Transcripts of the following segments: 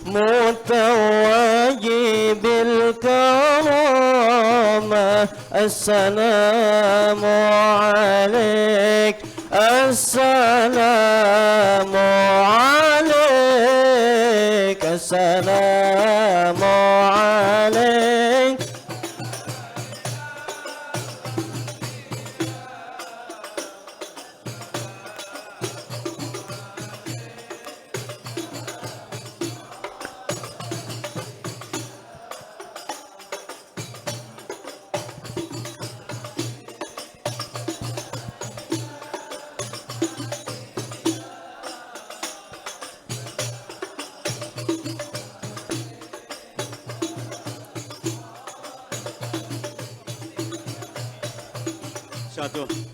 المتوج بالكرامة السلام عليك السلام عليك السلام عليك.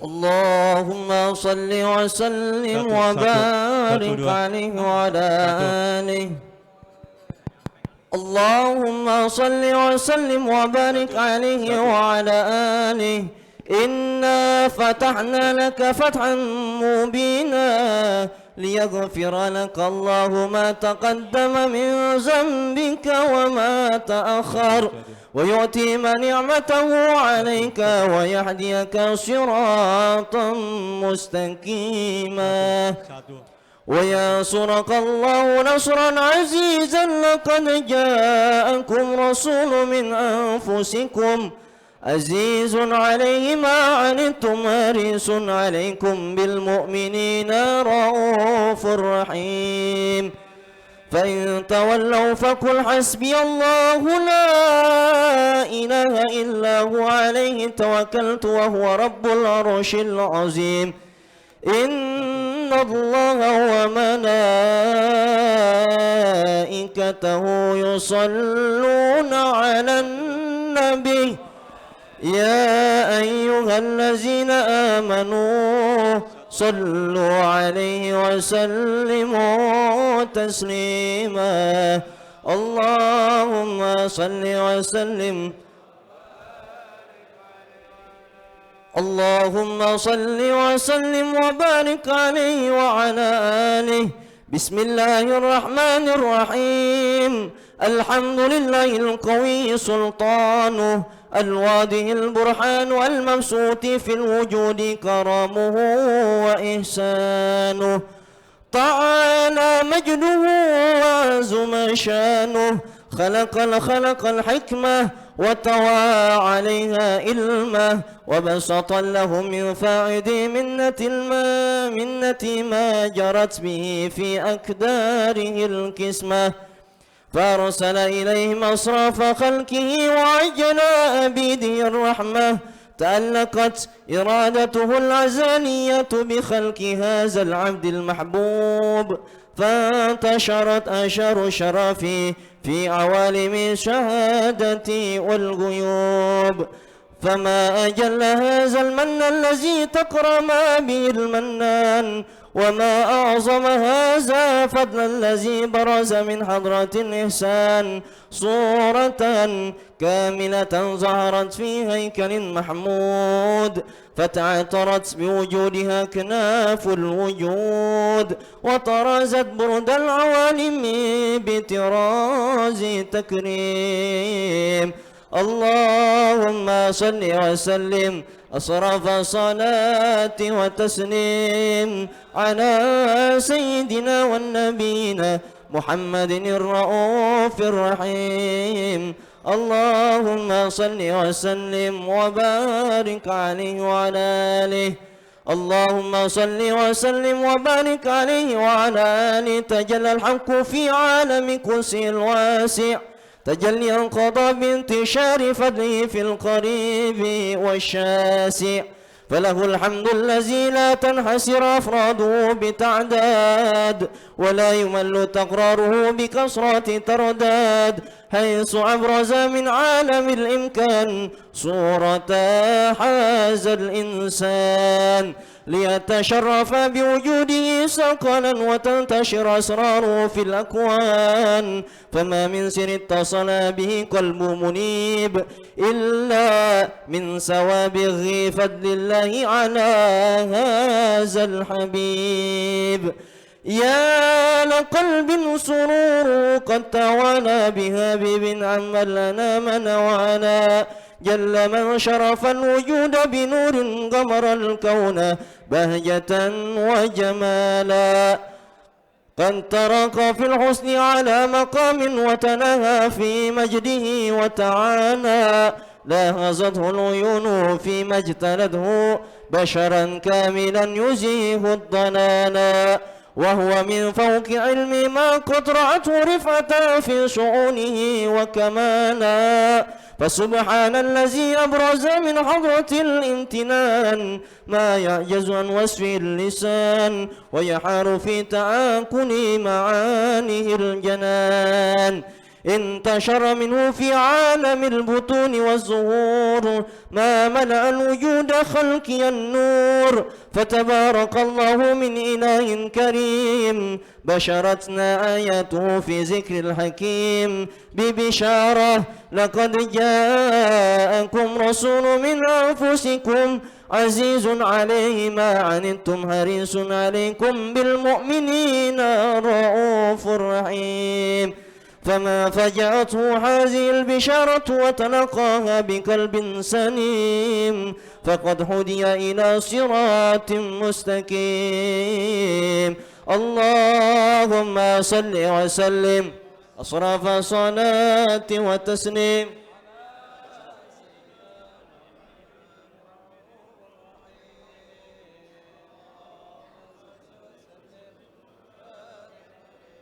اللهم صل وسلم وبارك عليه وعلى آله. اللهم صل وسلم وبارك عليه وعلى آله. إنا فتحنا لك فتحا مبينا ليغفر لك الله ما تقدم من ذنبك وما تأخر ويؤتم نعمته عليك ويهديك صراطا مستقيما وينصرك الله نصرا عزيزا. لقد جاءكم رسول من أنفسكم عزيز عليه ما عنتم حريص عليكم بالمؤمنين رؤوف رحيم. فإن تولوا فقل حسبي الله لا إله إلا هو عليه توكلت وهو رب العرش العظيم. إن الله وملائكته يصلون على النبي يا أيها الذين آمنوا صلوا عليه وسلموا تسليما. اللهم صل وسلم اللهم صل وسلم وبارك عليه وعلى آله. بسم الله الرحمن الرحيم. الحمد لله القوي سلطانه الواضح البرهان والمبسوط في الوجود كرمه وإحسانه. تعالى مجده وعظم شانه. خلق الحكمة وطوى عليها علمه وبسط له من فائد منة ما جرت به في أكداره الكسمة. فأرسل إليهم أصراف خلقه وعجل أبيده الرحمة. تألقت إرادته الأزلية بخلق هذا العبد المحبوب فانتشرت أشر شرفي في عوالم الشهادة والغيوب. فما أجل هذا المن الذي تكرم به المنان وما أعظم هذا فضل الذي برز من حضرة الإحسان صورة كاملة ظهرت في هيكل محمود فتعثرت بوجودها كناف الوجود وطرزت برد العوالم بطراز تكريم. اللهم صل وسلم أصرف صلاة وتسليم على سيدنا والنبينا محمد الرؤوف الرحيم. اللهم صل وسلم وبارك عليه وعلى آله. اللهم صل وسلم وبارك عليه وعلى آله. تجلى الحق في عالم كرسي الواسع تجلي انقضى بانتشار فضله في القريب والشاسع. فله الحمد الذي لا تنحسر أفراده بتعداد ولا يمل تقراره بكثرة ترداد حيث أبرز من عالم الإمكان صورة هذا الإنسان ليتشرف بوجوده ثقلا وتنتشر أسراره في الأكوان. فما من سر اتصل به قلب منيب إلا من سوابغ فضل الله على هذا الحبيب. يا لقلب سرور قد توالى بهابب عمن لنا من وانا جل من شرف الوجود بنور غمر الكون بهجة وجمالا قد ترك في الحسن على مقام وتنهى في مجده وتعالى لاهزته العيون فيما اجتلته بشرا كاملا يزيه الضلالا وهو من فوق علم ما قد رأته رفعة في شؤونه وكمالا فسبحان الذي أبرز من حضرة الامتنان ما يعجز عن وصف اللسان ويحار في تعاقل معانيه الجنان انتشر منه في عالم البطون والزهور ما ملأ الوجود خلقي النور فتبارك الله من إله كريم بشرتنا آياته في ذكر الحكيم ببشارة لقد جاءكم رسول من أنفسكم عزيز عليه ما عنتم حريص عليكم بالمؤمنين رؤوف رحيم فما فجأته هذه البشارة وتلقاها بقلب سليم فقد هدي إلى صراط مستقيم اللهم صل وسلم أصرف صلاة وتسليم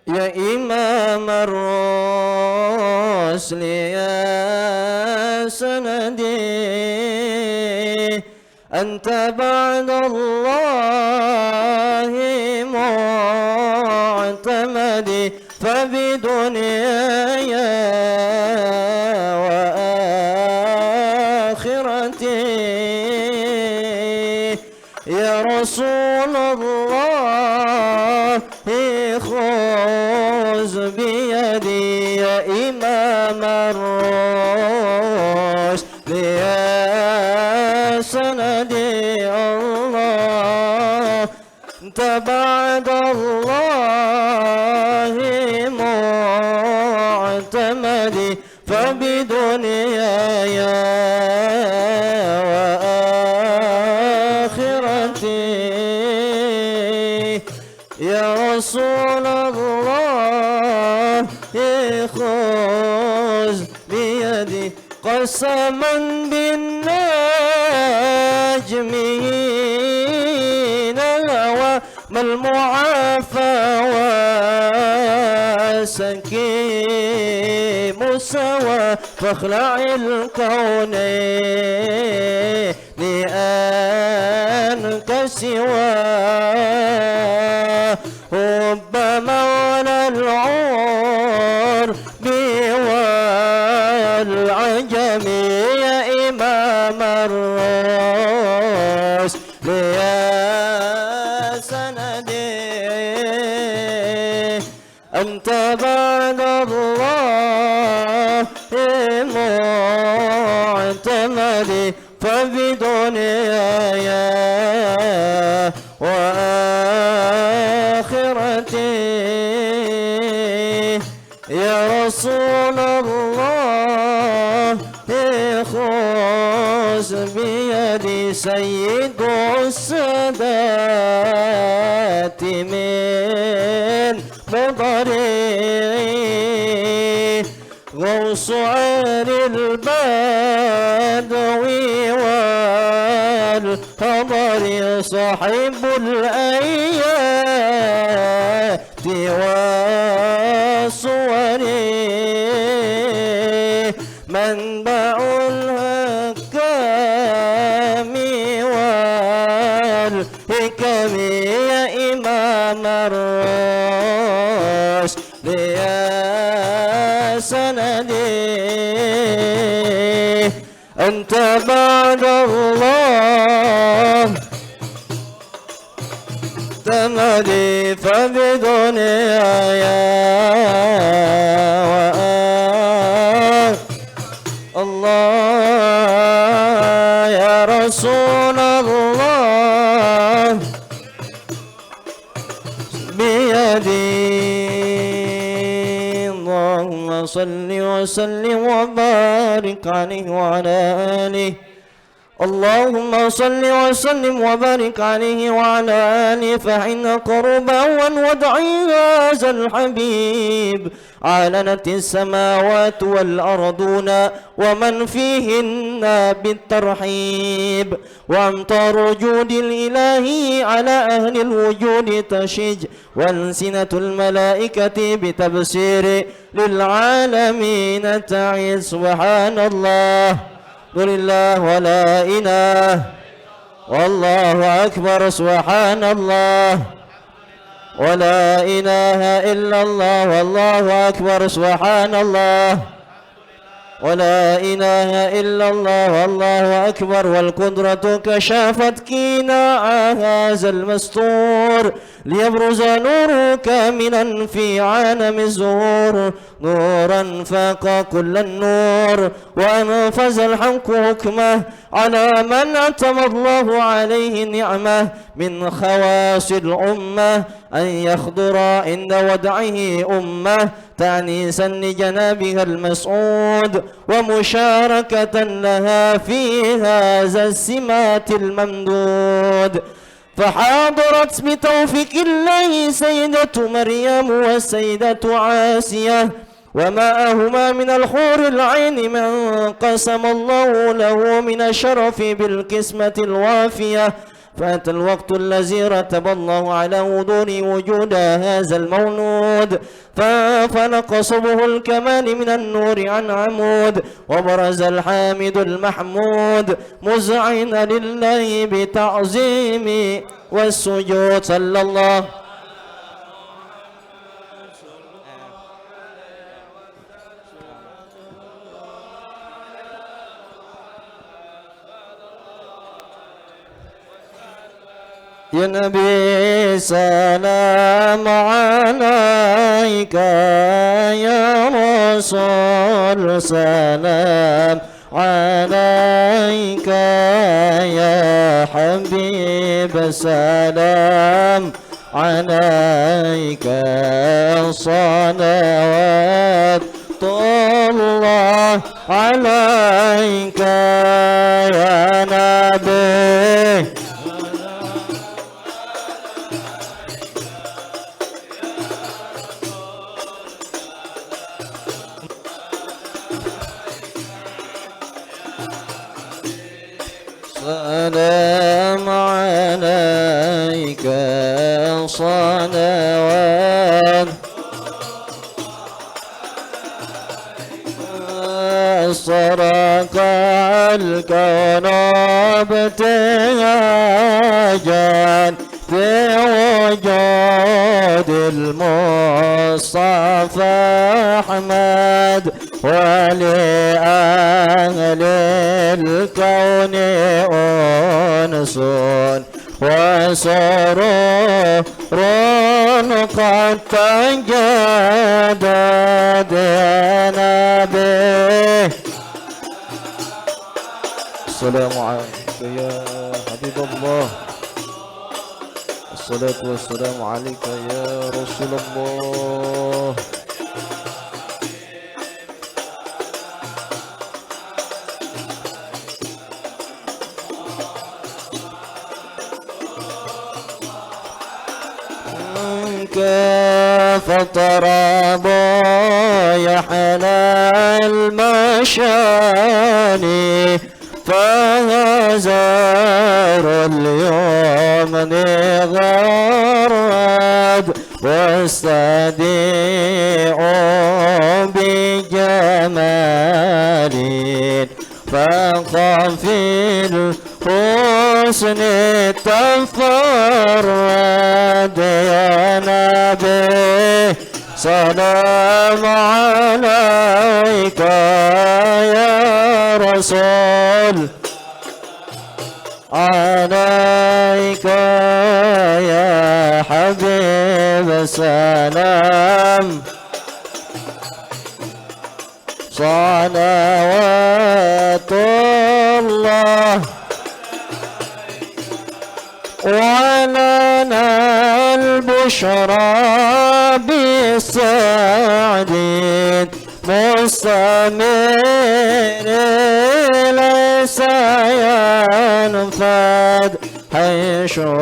يا إمام الرسل يا سندي أنت بعد الله معتمدي فبدنياي وآخرتي يا رسول الله خذ بيدي يا إمام الرشد يا سندي الله أنت بعد الله معتمدي فبدنياي وآخرتي يا رسول الله خذ بيدي قسما بالناجمين الهوى ما المعافى وسكيم سوى فاخلع الكونين لأنك سواه حب مولى العرب والعجم يا إمام الرسل يا سندي أنت بعد الله معتمدي فبدنياي وآخرتي يا رسول الله خذ بيدي سيد السادات من مضري غوص عن البدوي والحضر صاحب الآيات والصور منبع الحكام والحكم يا إمام الرشد يا سندي أنت بعد الله تمدي فبدنياي الله يا رسول الله صل وسلم وبارك عليه وعلى آله. اللهم صل وسلم وبارك عليه وعلى آله، فإن قرب وضع هذا الحبيب أعلنت السماوات والأرضون ومن فيهن بالترحيب، وأمطار وجود الإله على أهل الوجود تشج، وألسنة الملائكة بتبصير للعالمين تعز. سبحان الله، قل الله ولا إله، والله أكبر. سبحان الله ولا إله إلا الله، والله أكبر. سبحان الله ولا إله إلا الله، والله أكبر. والقدرة كشافت كيناء هذا المستور ليبرز نوره كاملا في عالم الزهور، نورا فاق كل النور، وأنفذ الحق حكمه على من أتم الله عليه نعمه من خواص الأمة، أن يخضر عند وضعه أمة تعنيسا لجنابها المسعود، ومشاركة لها في هذا السمات الممدود. فحاضرت بتوفيق الله سيدة مريم والسيدة عاسية ومعهما من الحور العين من قسم الله له من الشرف بالقسمة الوافية. فأتى الوقت الذي رتب الله على وضوء وجود هذا المولود، ففلق صبه الكمال من النور عن عمود، وبرز الحامد المحمود مذعنا لله بتعظيم والسجود. صلى الله يا نبي سلام عليك، يا رسول سلام عليك، يا حبيب سلام عليك، صلوات الله عليك يا نبي. سلام عليك صلوات سرق الكون ابتهاجا في وجود المصطفى أحمد، ولأهل الكون أنس وسرور قد تجدد يا نبي. السلام عليك يا حبيب الله، الصلاة والسلام عليك يا رسول الله. فطرب يحلى المشاني، فهزار اليوم غرد، واستديع بجمال فقفي الحسن تفرد يا نبي. سلام عليك يا رسول، عليك يا حبيب سلام، صلوات الله. ولنا البشرى بالسعد السمير ليس ينفد حيشوني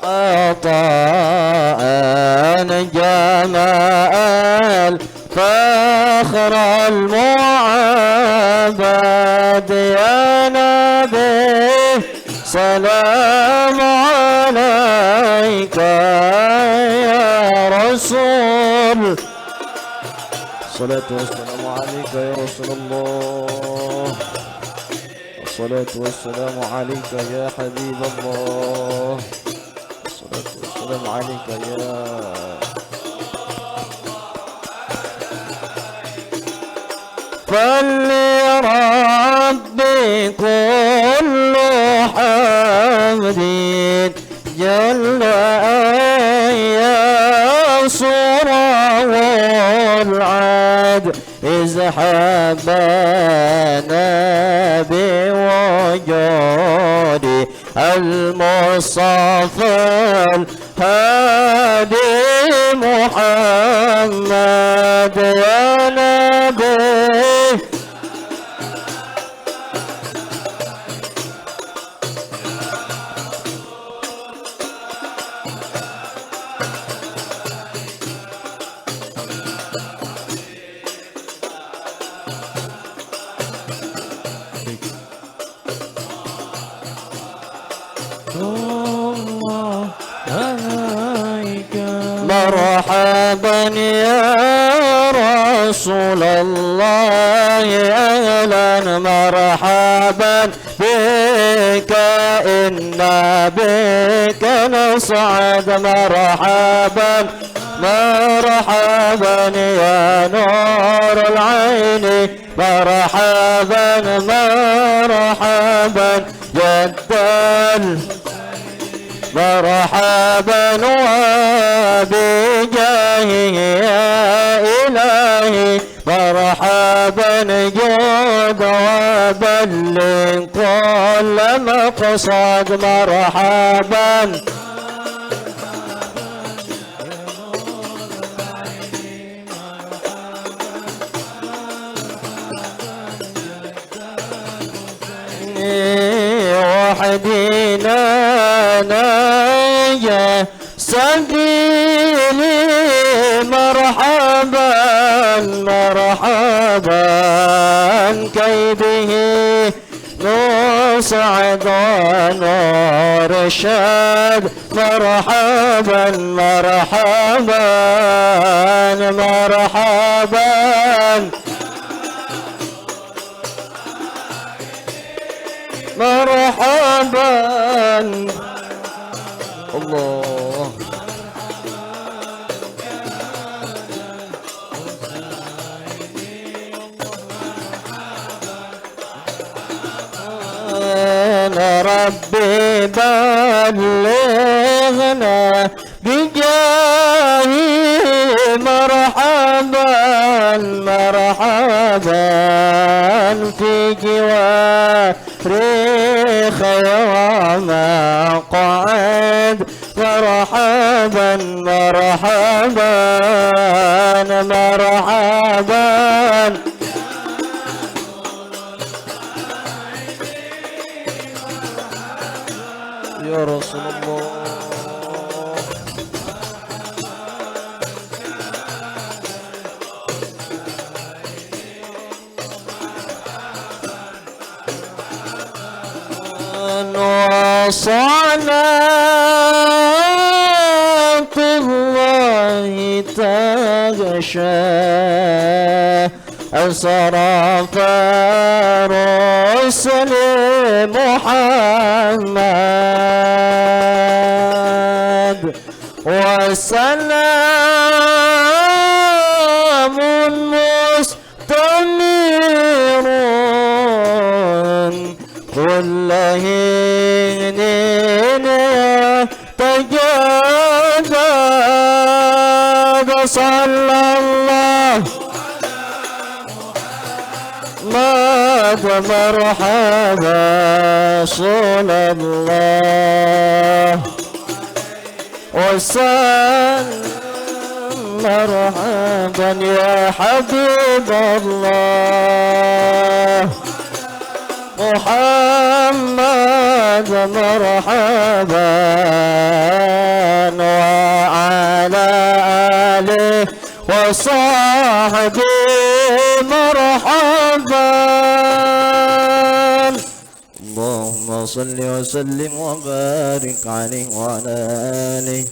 عطاء جمال فخر المعبد يا نبي سلام عليك يا رسول الصلاة والسلام عليك يا رسول الله الصلاة والسلام عليك يا حبيب الله الصلاة والسلام عليك يا فلربي كل حمد جل ينصر والعاد إذ حبنا بوجودي المصطفى الهادي محمد يا نبي مرحبا يا رسول الله أهلا مرحبا بك إنا بك نصعد مرحبا مرحبا يا نور العين مرحبا مرحبا جدا مرحبا وبجاهه يا إلهي مرحبا جود وبلغ كل مقصد مرحبا وحدينا ناجى سبيلي مرحبا مرحبا كيده نصعد ونور الشاد مرحبا مرحبا مرحبا مرحبا الله أنا ربي بلغنا بجاهي مرحبا مرحبا في جواري خير مقعد مرحبا مرحبا مرحبا يا رسول الله وصلاة الله تغشى أسرف رسل محمد وسلام مستمر كل حين تجدد صلى الله مرحبا رسول الله وسلم مرحبا يا حبيب الله محمد مرحبا وعلى آله وصحبه مرحبا اللهم صل وسلم وبارك عليه وعلى آله.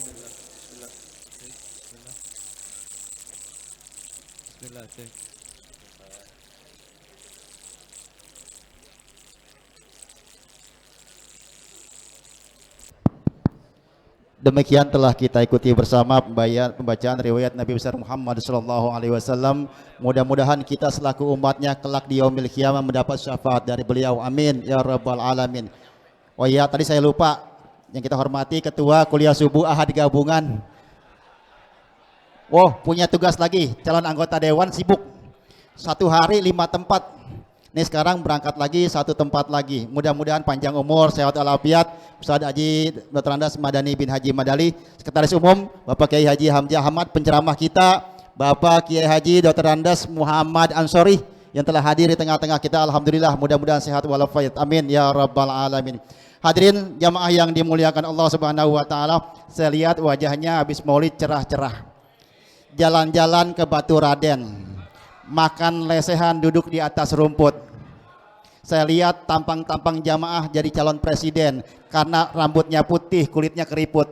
Demikian telah kita ikuti bersama pembacaan riwayat Nabi besar Muhammad sallallahu alaihi wasallam. Mudah-mudahan kita selaku umatnya kelak di yaumil qiyamah mendapat syafaat dari beliau. Amin ya rabbal alamin. Oh iya, tadi saya lupa. Yang kita hormati Ketua Kuliah Subuh Ahad Gabungan. Oh, punya tugas lagi. Calon anggota dewan sibuk. 1 hari 5 tempat. Ini sekarang berangkat lagi 1 tempat lagi. Mudah-mudahan panjang umur, sehat walafiat. Ustaz Haji Dr. Andas Madani bin Haji Madali, Sekretaris Umum, Bapak Kiai Haji Hamzah Ahmad, penceramah kita, Bapak Kiai Haji Dr. Andas Muhammad Ansori yang telah hadir di tengah-tengah kita. Alhamdulillah, mudah-mudahan sehat walafiat. Amin ya rabbal alamin. Hadirin jamaah yang dimuliakan Allah Subhanahu wa taala, saya lihat wajahnya habis Maulid cerah-cerah. Jalan-jalan ke Batu Raden, makan lesehan duduk di atas rumput. Saya lihat tampang-tampang jamaah jadi calon presiden karena rambutnya putih, kulitnya keriput.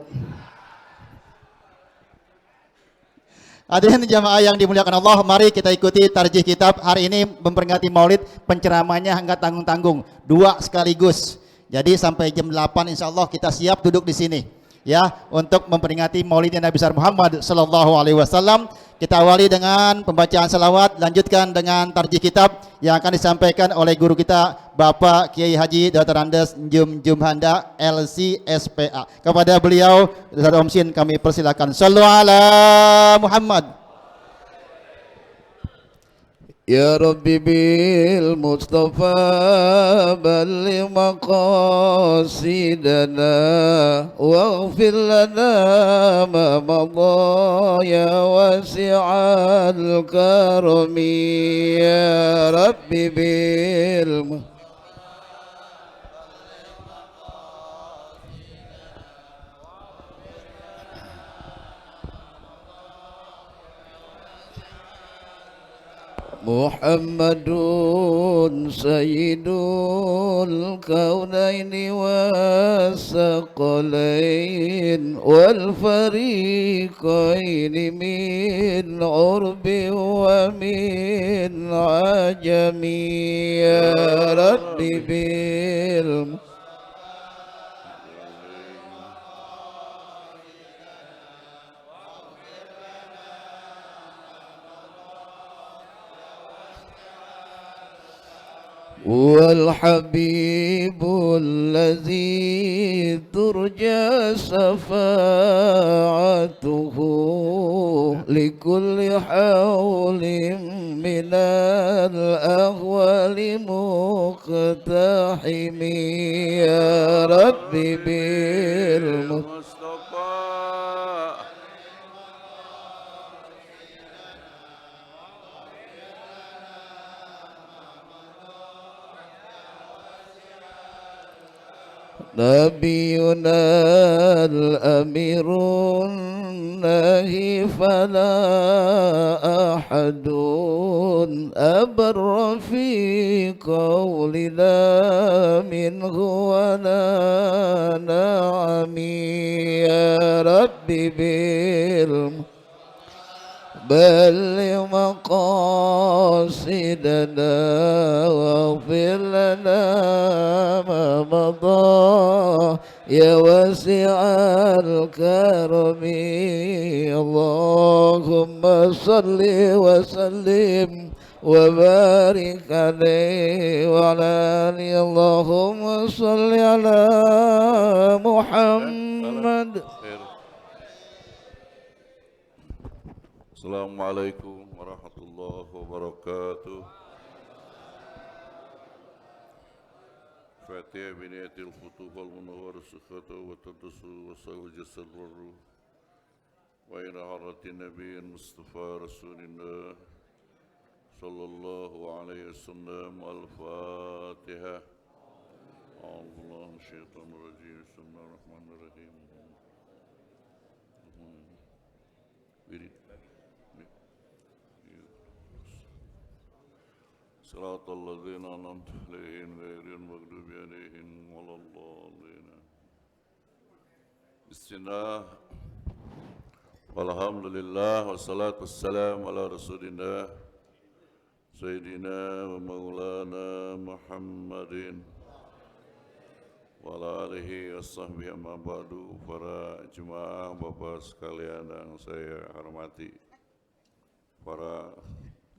Hadirin jamaah yang dimuliakan Allah, mari kita ikuti tarjih kitab. Hari ini memperingati Maulid, penceramahnya enggak tanggung-tanggung, 2 sekaligus. Jadi sampai jam 8 insya Allah kita siap duduk di sini. Ya, untuk memperingati Maulidnya Nabi besar Muhammad sallallahu alaihi wasallam. Kita awali dengan pembacaan salawat, lanjutkan dengan tarjih kitab yang akan disampaikan oleh guru kita Bapak Kiai Haji Dr. Andes Njum Jumhanda LCSPA. Kepada beliau Dr. Omsin kami persilakan. Shallu ala Muhammad. يا ربي بالمصطفى بلغ مقاصدنا واغفر لنا ما مضى يا واسع الكرم يا ربي محمد سيد الكونين والثقلين والفريقين من عرب ومن عجم يا ربي والحبيب الذي ترجى شفاعته لكل حول من الأهوال مقتحم يا ربي بالمصطفى نبينا الأمير الناهي فلا أحد أبر في قولنا منه ولا نعم يا ربي بلغ مقاصدنا واغفر لنا ما مضى يا واسع الكرم اللهم صل وسلم وبارك عليه وعلى آله اللهم صل على محمد. Assalamualaikum warahmatullahi wabarakatuh. Fatihah biniyatil futuh wal munawwar sukhata wa tadassu wa sawal jasad wa ruh وإلى حضرة النبي المصطفى رسول الله صلى الله عليه وسلم. الفاتحة. أعوذ بالله من الشيطان الرجيم. بسم الله الرحمن الرحيم. صراط الذين أنعمت عليهم غير المغضوب عليهم ولا الضالين. بسم الله والحمد لله والصلاة والسلام على رسول الله سيدنا ومولانا محمد wa ala alihi wasahbihi amma ba'du. Para jemaah Bapak sekalian yang saya hormati, para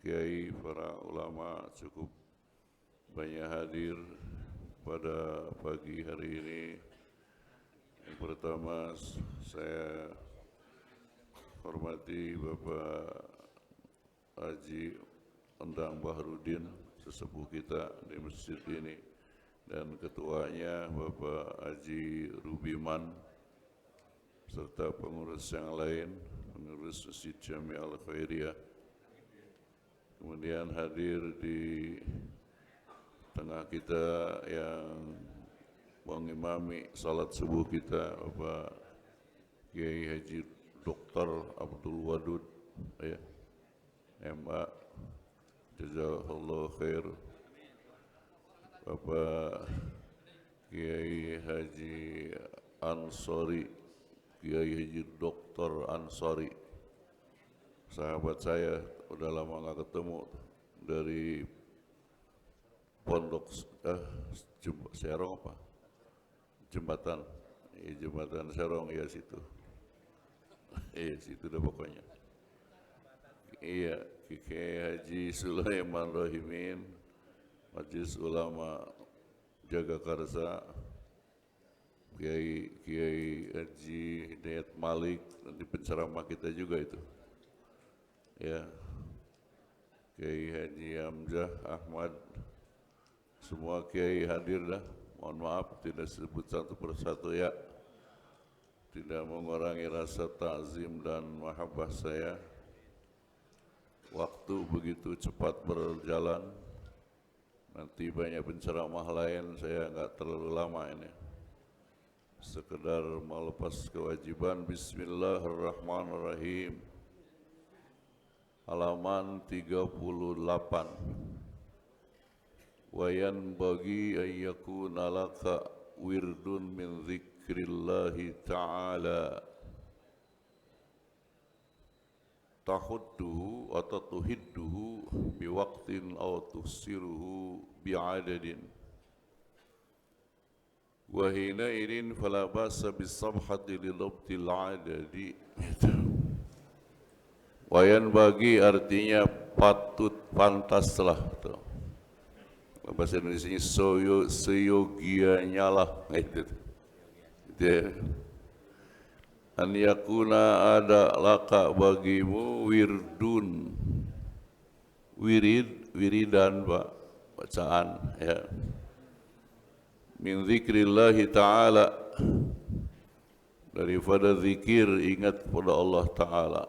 kiai, para ulama cukup banyak hadir pada pagi hari ini. Yang pertama saya hormati Bapak Haji Endang Bahrudin, sesepuh kita di masjid ini, dan ketuanya Bapak Haji Rubiman serta pengurus yang lain, pengurus Masjid Jami Al-Khairiyah. Kemudian hadir di tengah kita yang mengimami salat subuh kita Bapak Kiai Haji Dr. Abdul Wadud, ya, MA, jazakallahu khair. Bapak Kiai Haji Ansori, Kiai Haji Dr. Ansori, sahabat saya, udah lama nggak ketemu, dari pondok Serong apa? Jembatan Serong, ya situ. Situ dah pokoknya. Iya, Kiai Haji Sulaiman Rahimin, Majelis Ulama Jagakarsa, Kiai Haji Hidayat Malik, nanti penceramah kita juga itu, ya, Kiai Haji Hamzah Ahmad, semua kiai hadir dah. Mohon maaf tidak sebut satu persatu, ya, tidak mengurangi rasa takzim dan mahabbah saya. Waktu begitu cepat berjalan. Nanti banyak penceramah lain, saya nggak terlalu lama ini. Sekedar melepas kewajiban. Bismillahirrahmanirrahim. Halaman 38. Wa yanbaghi an yakuna laka wirdun min dzikrillahi ta'ala tahudduhu atau tuhidduhu biwaqtin aw tusiruhu bi'adadin wa hina idin fala basa bisabhati lidabtil adadi. Wayan bagi artinya patut, pantaslah, bahasa Indonesia seyogianya lah, gitu ya. An yakuna ada laka bagimu wirdun, wiridan, Pak, bacaan, ya, min zikrillahi ta'ala, daripada zikir, ingat pada Allah Ta'ala.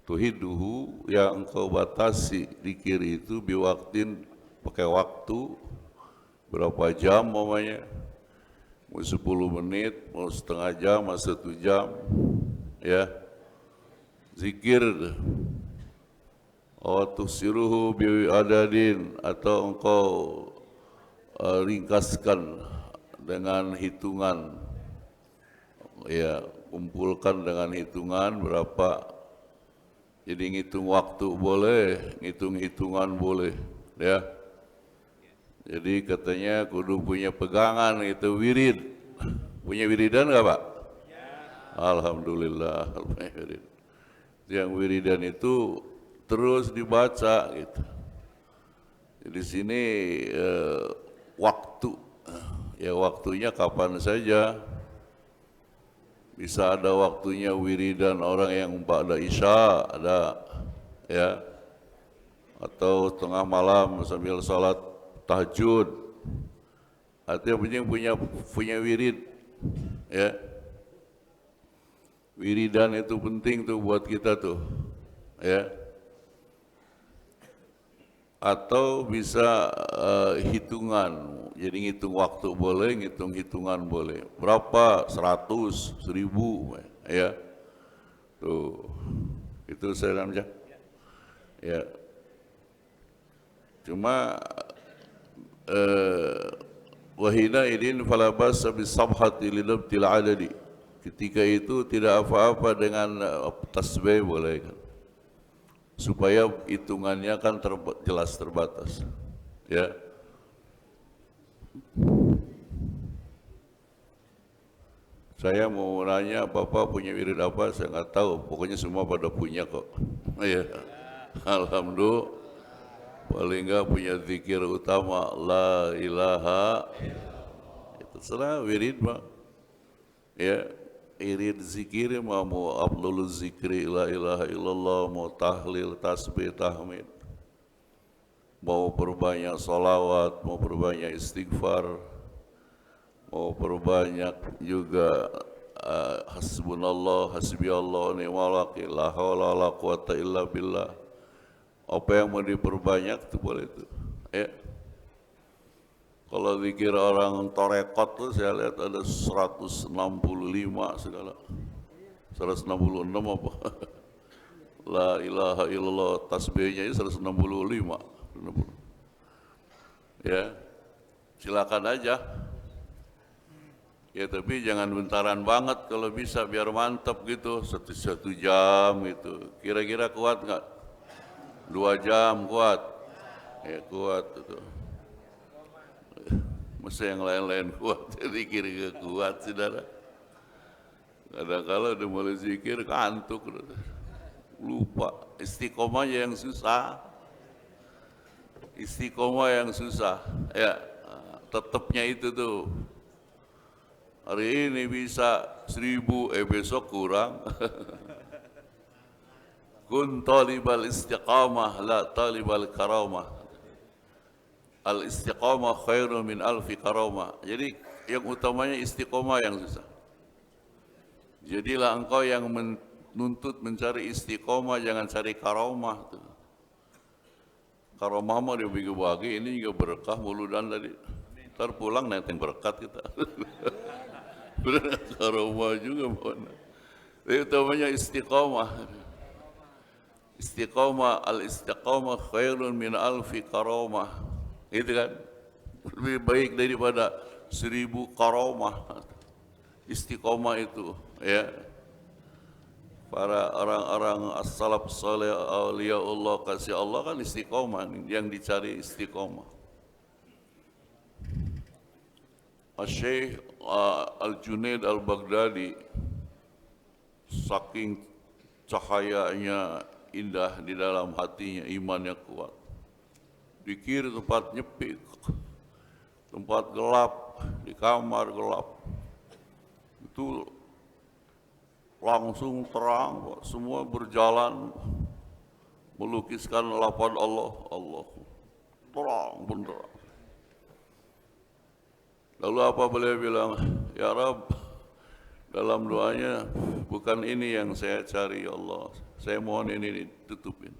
Tuhiduhu, yang engkau batasi zikir itu, biwaktin, pakai waktu, berapa jam namanya, mau 10 menit, mau setengah jam, mau 1 jam, ya, zikir. Tusiruhu bi'adadin, atau engkau ringkaskan dengan hitungan, ya, kumpulkan dengan hitungan berapa. Jadi ngitung waktu boleh, ngitung hitungan boleh, ya. Jadi katanya kudu punya pegangan, itu wirid. Punya wiridan nggak, Pak? Ya. Alhamdulillah. Yang wiridan itu terus dibaca, gitu. Jadi sini waktu, ya, waktunya kapan saja. Bisa ada waktunya wiridan orang yang ba'da isya, ada, ya, atau tengah malam sambil salat tahajud. Artinya punya wirid, ya. Wiridan itu penting tuh buat kita tuh, ya. Atau bisa hitungan, jadi ngitung waktu boleh, ngitung hitungan boleh. Berapa? 100, 1000, ya. Tuh, itu saya namanya. Ya. Cuma wahina idin falabas bisabhati lilabtil adadi. Ketika itu tidak apa-apa dengan tasbih boleh kan. Supaya hitungannya kan jelas terbatas, ya. Saya mau nanya Bapak punya wirid apa, saya nggak tahu, pokoknya semua pada punya kok. Ya. Alhamdulillah, paling nggak punya zikir utama la ilaha, itu serah wirid mah, ya. Irid zikir mau afdhalul zikri la ilaha illallah, mau tahlil, tasbih, tahmid, mau perbanyak salawat, mau perbanyak istighfar, mau perbanyak juga hasbunallah, hasbiyallah, ni'mal wakil, la haula wala quwata illa billah. Apa yang mau diperbanyak itu boleh itu, ya. Kalau zikir orang torekot tuh saya lihat ada 165 segala. 166 apa? La ilaha illallah, tasbihnya itu 165. Ya, silakan aja. Ya tapi jangan bentaran banget kalau bisa, biar mantap gitu, satu jam gitu. Kira-kira kuat nggak? 2 jam kuat? Ya kuat itu. Masa yang lain-lain kuat, zikir gak kuat, saudara. Kadang-kadang udah mulai zikir, kantuk, lupa. Istiqomah yang susah. Istiqomah yang susah, ya. Tetapnya itu tuh. Hari ini bisa 1000, besok kurang. Kun talibal istiqamah, la talibal karamah. Al-istiqamah khairun min alfi karamah. Jadi yang utamanya istiqamah yang susah. Jadilah engkau yang menuntut mencari istiqamah, jangan cari karamah. Karamah mah dia bagi-bagi, ini juga berkah muludan tadi. Ntar pulang nenteng berkat kita. Benar karamah juga mana. Jadi utamanya istiqamah. Istiqamah, al-istiqamah khairun min alfi karamah. Itu kan lebih baik daripada 1000 karamah. Istiqomah itu, ya. Para orang-orang as-salaf saleh, aulia Allah, kasih Allah kan istiqomah, yang dicari istiqomah. Syekh Al-Junaid Al-Baghdadi, saking cahayanya indah di dalam hatinya, imannya kuat. Dikir tempat nyepik, tempat gelap, di kamar gelap, itu langsung terang, semua berjalan melukiskan lafaz Allah, Allah, terang bener. Lalu apa beliau bilang, ya Rabb, dalam doanya bukan ini yang saya cari ya Allah, saya mohon ini ditutupin.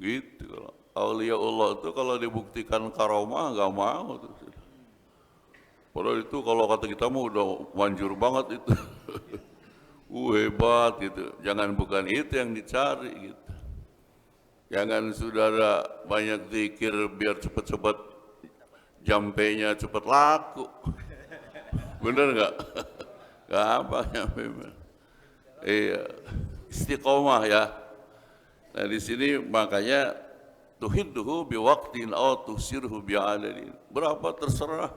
Gitu kalau. Aulia Allah itu kalau dibuktikan karamah nggak mau tuh. Padahal itu kalau kata kita mau udah manjur banget itu. Hebat gitu. Jangan bukan itu yang dicari gitu. Jangan saudara banyak zikir biar cepat-cepat jampenya cepat laku. Bener nggak? Nggak apa nyampe. Iya, istiqomah ya. Nah di sini makanya tuhidduhu biwaqtin aw tusirhu bi'adadin. Berapa terserah.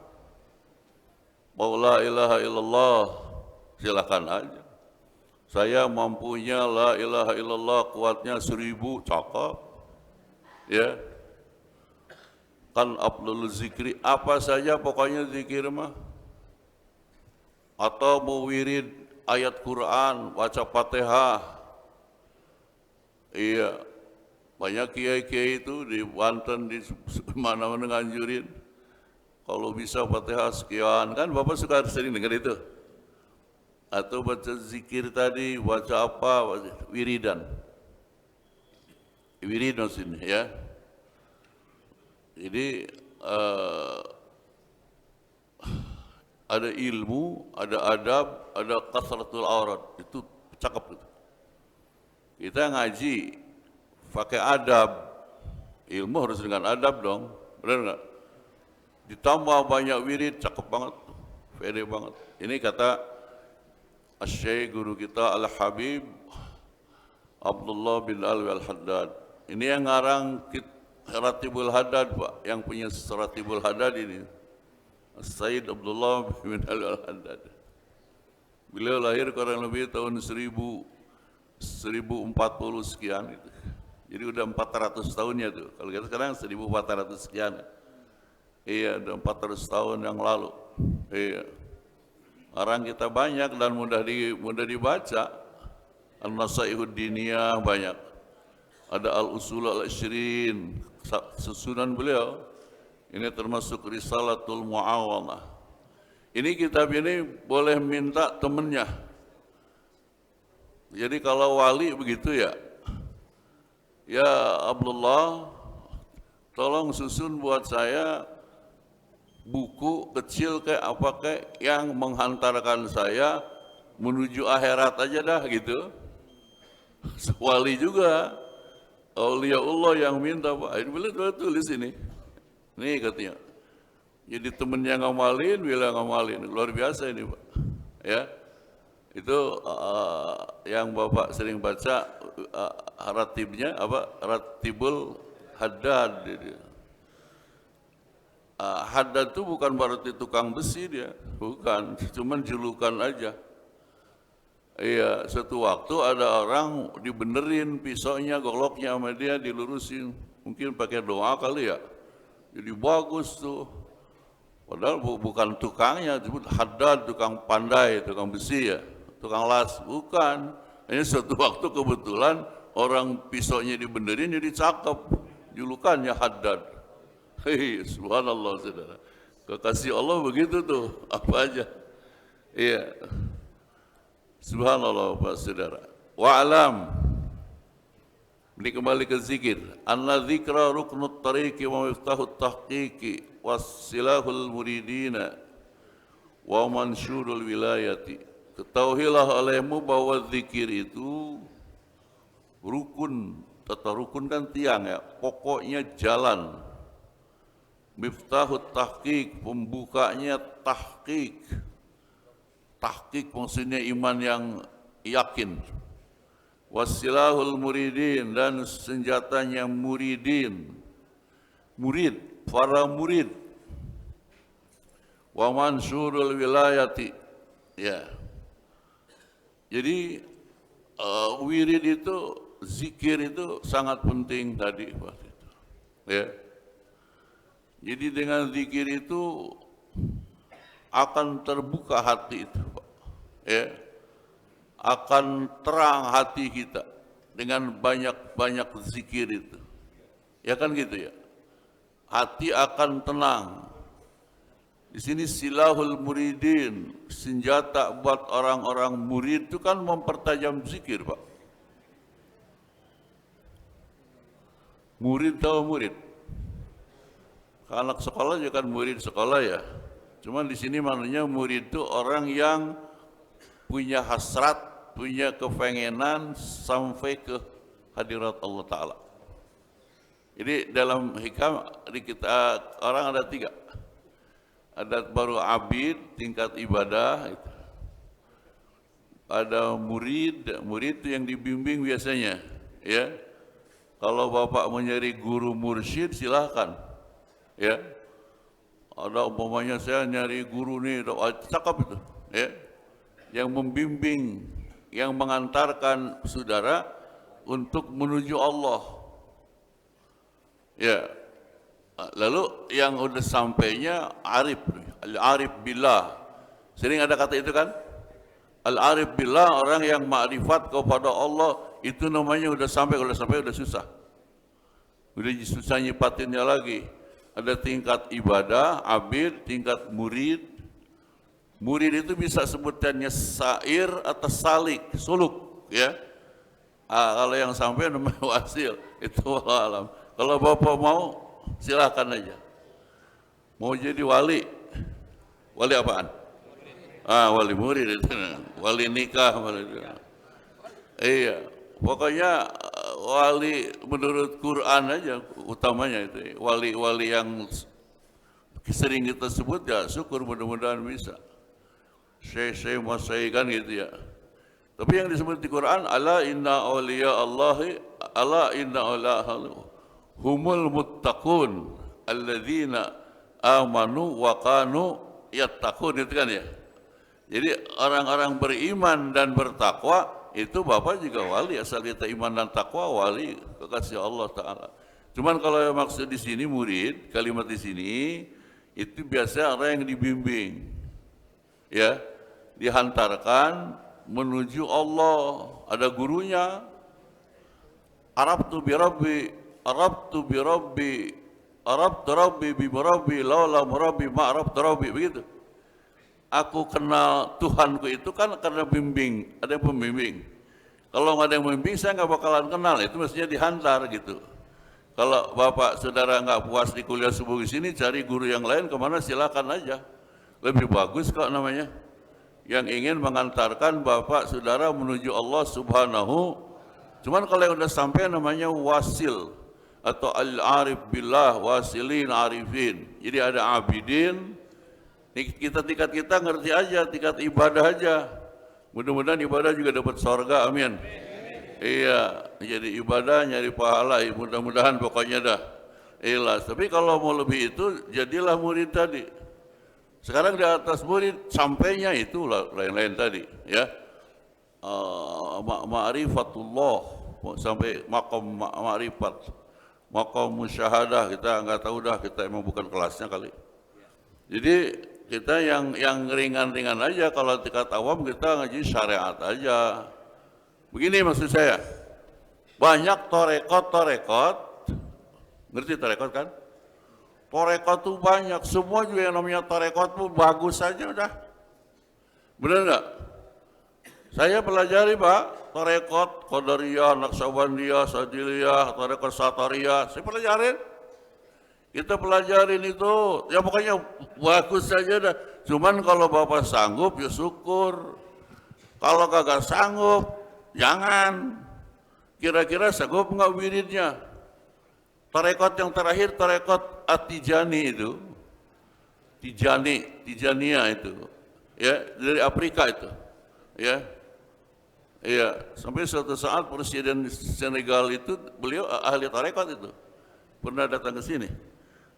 Mau la ilaha illallah, silakan aja. Saya mampunya la ilaha illallah, kuatnya 1000, cakep. Ya. Kan afdhalul zikri, apa saja pokoknya zikir mah. Atau mau wirid ayat Quran, baca Fatihah. Iya. Banyak kiai-kiai itu di Banten, di mana-mana nganjurin. Kalau bisa Fatihah sekian, kan Bapak suka sering dengar itu. atau baca zikir tadi, baca apa, wiridan. Wirid maksudnya ya. Jadi ada ilmu, ada adab, ada kasratul aurat, itu cakep itu. Kita ngaji pakai adab, ilmu harus dengan adab dong, benar nggak? Ditambah banyak wirid, cakep banget, pede banget. Ini kata Asy-Syaikh guru kita Al-Habib Abdullah bin Alwi Al-Haddad. Ini yang ngarang Ratibul Haddad, Pak, yang punya Ratibul Haddad ini. Sayyid Abdullah bin Alwi Al-Haddad. Beliau lahir kurang lebih tahun 1040 sekian itu. Jadi udah 400 tahunnya tuh. Kalau kita sekarang 1400 sekian. Iya, udah 400 tahun yang lalu. Iya. Orang kita banyak dan mudah dibaca. An-Nasaihud Diniyah banyak. Ada Al-Usul Al-Ishrin, susunan beliau. Ini termasuk Risalatul Mu'awanah. Ini kitab ini boleh minta temennya. Jadi kalau wali begitu ya, ya Abdullah, tolong susun buat saya buku kecil kayak apa kayak yang menghantarkan saya menuju akhirat aja dah gitu. Wali juga, auliaullah yang minta, Pak. Ini boleh tulis ini. Nih katanya. Jadi temennya ngamalin, bilang ngamalin. Luar biasa ini, Pak. Ya. Itu yang Bapak sering baca ratibnya apa? Ratibul Haddad. Haddad itu bukan berarti tukang besi dia, bukan, cuman julukan aja. Iya, suatu waktu ada orang dibenerin pisaunya, goloknya sama dia dilurusin, mungkin pakai doa kali ya. Jadi bagus tuh. Padahal bukan tukangnya, disebut Haddad, tukang pandai, tukang besi ya, tukang las, bukan. Ini suatu waktu kebetulan orang pisaunya dibenerin jadi cakep, julukannya Haddad. Hei, subhanallah saudara. Kekasih Allah begitu tuh, apa aja. Iya. Subhanallah Pak saudara. Wa'alam. Ini kembali ke zikir. Anna zikra ruknut tariqi wa miftahut tahqiqi wassilahul muridina wa mansyurul wilayati. Ketahuilah olehmu bahwa zikir itu rukun. Tata rukun kan tiang ya, pokoknya jalan. Miftahut tahqiq, pembukanya tahqiq. Tahqiq maksudnya iman yang yakin. Wassilahul muridin, dan senjatanya muridin. Murid, para murid. Wa mansyurul wilayati. Ya. Jadi wirid itu, zikir itu sangat penting tadi, Pak. Ya. Jadi dengan zikir itu akan terbuka hati itu, Pak. Ya. Akan terang hati kita dengan banyak-banyak zikir itu. Ya kan gitu ya. Hati akan tenang. Di sini silahul muridin, senjata buat orang-orang murid itu kan mempertajam zikir, Pak. Murid tahu murid. Anak sekolah juga kan murid sekolah ya. Cuman di sini maknanya murid itu orang yang punya hasrat, punya kepengenan sampai ke hadirat Allah Ta'ala. Jadi dalam hikam di kita orang ada 3. Ada baru abid, tingkat ibadah. Ada murid, murid itu yang dibimbing biasanya. Ya, kalau Bapak mencari guru mursyid silahkan. Ya, ada umpamanya saya nyari guru nih, cakep itu. Ya, yang membimbing, yang mengantarkan saudara untuk menuju Allah. Ya, lalu yang udah sampainya arif, al-arif billah. Sering ada kata itu kan? Al-arif billah, orang yang ma'rifat kepada Allah, itu namanya udah sampai udah susah. Udah susah nyipatinnya lagi. Ada tingkat ibadah, abid, tingkat murid, Murid itu bisa sebutannya sair atau salik, suluk, ya. Kalau yang sampai namanya wasil, itu alam. Kalau Bapak mau, silakan aja. Mau jadi wali, wali apaan? Wali murid itu, wali nikah, iya. Pokoknya wali menurut Quran aja utamanya itu. Wali-wali yang sering kita sebut ya syukur mudah-mudahan bisa. Syekh Masai kan gitu ya. Tapi yang disebut di Quran, ala inna awliya Allahi, ala inna awliya humul muttaqun alladzina amanu wa kanu yattaqun, itu kan ya. Jadi orang-orang beriman dan bertakwa itu Bapak juga wali, asal kita iman dan takwa, wali kekasih Allah Ta'ala. Cuman kalau yang maksud di sini murid, kalimat di sini itu biasa orang yang dibimbing, ya, dihantarkan menuju Allah, ada gurunya. Arabtu bi rabbi laula murabbi ma arabtu rabbi, begitu. Aku kenal Tuhanku itu kan karena bimbing, ada yang pembimbing. Kalau nggak ada yang membimbing, saya nggak bakalan kenal. Itu mestinya dihantar gitu. Kalau Bapak Saudara nggak puas di kuliah subuh di sini, cari guru yang lain kemana, silakan aja. Lebih bagus kok namanya. Yang ingin mengantarkan Bapak Saudara menuju Allah Subhanahu. Cuman kalau yang udah sampai namanya wasil atau al-arif billah, wasilin, arifin. Jadi ada abidin. Tingkat kita ngerti aja, tingkat ibadah aja. Mudah-mudahan ibadah juga dapat surga, amin. Iya, jadi ibadah nyari pahala, mudah-mudahan pokoknya dah. Ikhlas. Tapi kalau mau lebih itu, jadilah murid tadi. Sekarang di atas murid, sampainya itu lain-lain tadi, ya. Ma'rifatullah, sampai makom ma'rifat, makom musyahadah, kita nggak tahu dah, kita emang bukan kelasnya kali. Jadi kita yang ringan-ringan aja, kalau tingkat awam kita ngaji syariat aja. Begini maksud saya, banyak torekot, ngerti torekot kan? Torekot tuh banyak, semua juga yang namanya torekot tuh bagus aja udah. Bener nggak? Saya pelajari Pak, torekot, Qadariyah, Naqsabandiyah, Sadiliyah, torekot Satariyah, saya pelajarin. Kita pelajarin itu, ya pokoknya bagus saja dah. Cuman kalau Bapak sanggup ya syukur. Kalau kagak sanggup, jangan. Kira-kira sanggup nggak wiridnya? Tarekat yang terakhir, tarekat At-Tijani itu. Tijania itu. Ya, dari Afrika itu. Ya. Iya, sampai suatu saat Presiden Senegal itu, beliau ahli tarekat itu. Pernah datang ke sini.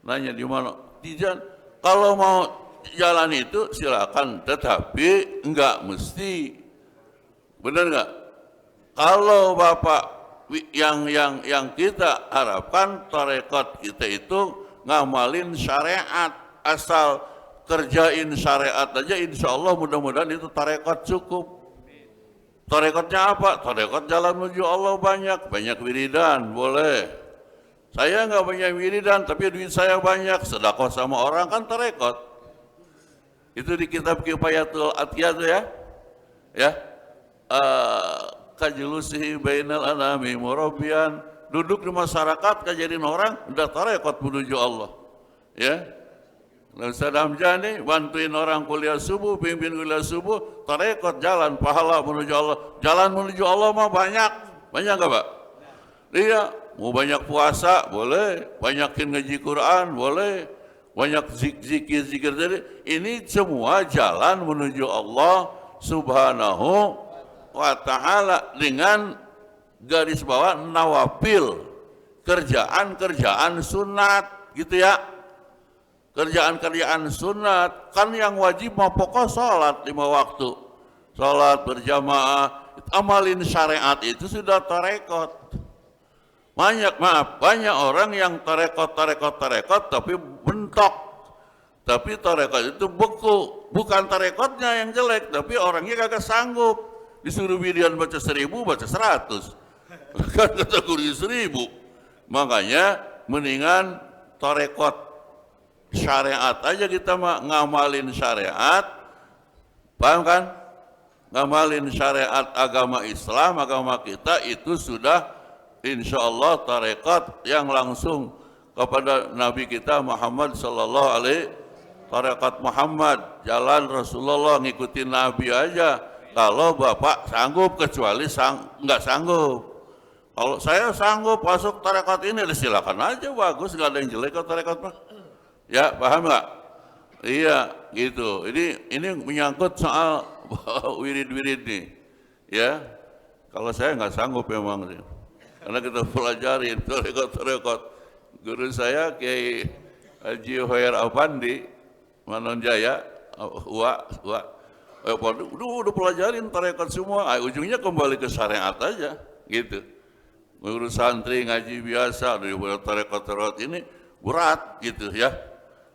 Nanya di mana? Tijan. Kalau mau jalan itu silakan, tetapi enggak mesti. Benar enggak? Kalau Bapak yang kita harapkan tarekat kita itu ngamalin syariat, asal kerjain syariat aja, insya Allah mudah-mudahan itu tarekat cukup. Tarekatnya apa? Tarekat jalan menuju Allah banyak wiridan, boleh. Saya nggak banyak wiridan, tapi duit saya banyak, sedekah sama orang kan tarekat. Itu di kitab Kifayatul Atqiyah ya. Ya. Kajlusihi bainal anami murabbiyan, duduk di masyarakat kajarin orang, udah tarekat menuju Allah. Ya. Sadam Jani bantuin orang kuliah subuh, pimpin kuliah subuh, tarekat jalan pahala menuju Allah. Jalan menuju Allah mah banyak nggak Pak? Iya. Mau banyak puasa, boleh. Banyakin ngaji Quran, boleh. Banyak zikir-zikir tadi. Ini semua jalan menuju Allah Subhanahu wa Ta'ala dengan garis bawah nawafil. Kerjaan-kerjaan sunat, gitu ya. Kerjaan-kerjaan sunat. Kan yang wajib mah pokok sholat 5 waktu. Sholat berjamaah. Amalin syariat itu sudah tarekat. Banyak orang yang tarekat tapi bentok. Tapi tarekat itu beku. Bukan tarekatnya yang jelek, tapi orangnya kagak sanggup. Disuruh wiridan baca 1000, baca 100. Kan kategori 1000. Makanya mendingan tarekat syariat aja kita ngamalin syariat. Paham kan? Ngamalin syariat agama Islam, agama kita itu sudah insya Allah tarekat yang langsung kepada Nabi kita Muhammad sallallahu alaihi tarekat Muhammad, jalan Rasulullah, ngikutin Nabi aja. Kalau Bapak sanggup, kecuali nggak sanggup. Kalau saya sanggup masuk tarekat ini, silakan aja, bagus, nggak ada yang jelek kok tarekat mah. Ya, paham nggak? Iya, gitu. Ini menyangkut soal wirid-wirid nih, ya. Kalau saya nggak sanggup memang, karena kita pelajari tarekat. Guru saya Kiai Haji Hoyer Afandi Manonjaya, udah pelajarin tarekat semua, ujungnya kembali ke syariat aja, gitu. Ngurus santri ngaji biasa, dari tarekat ini berat, gitu ya.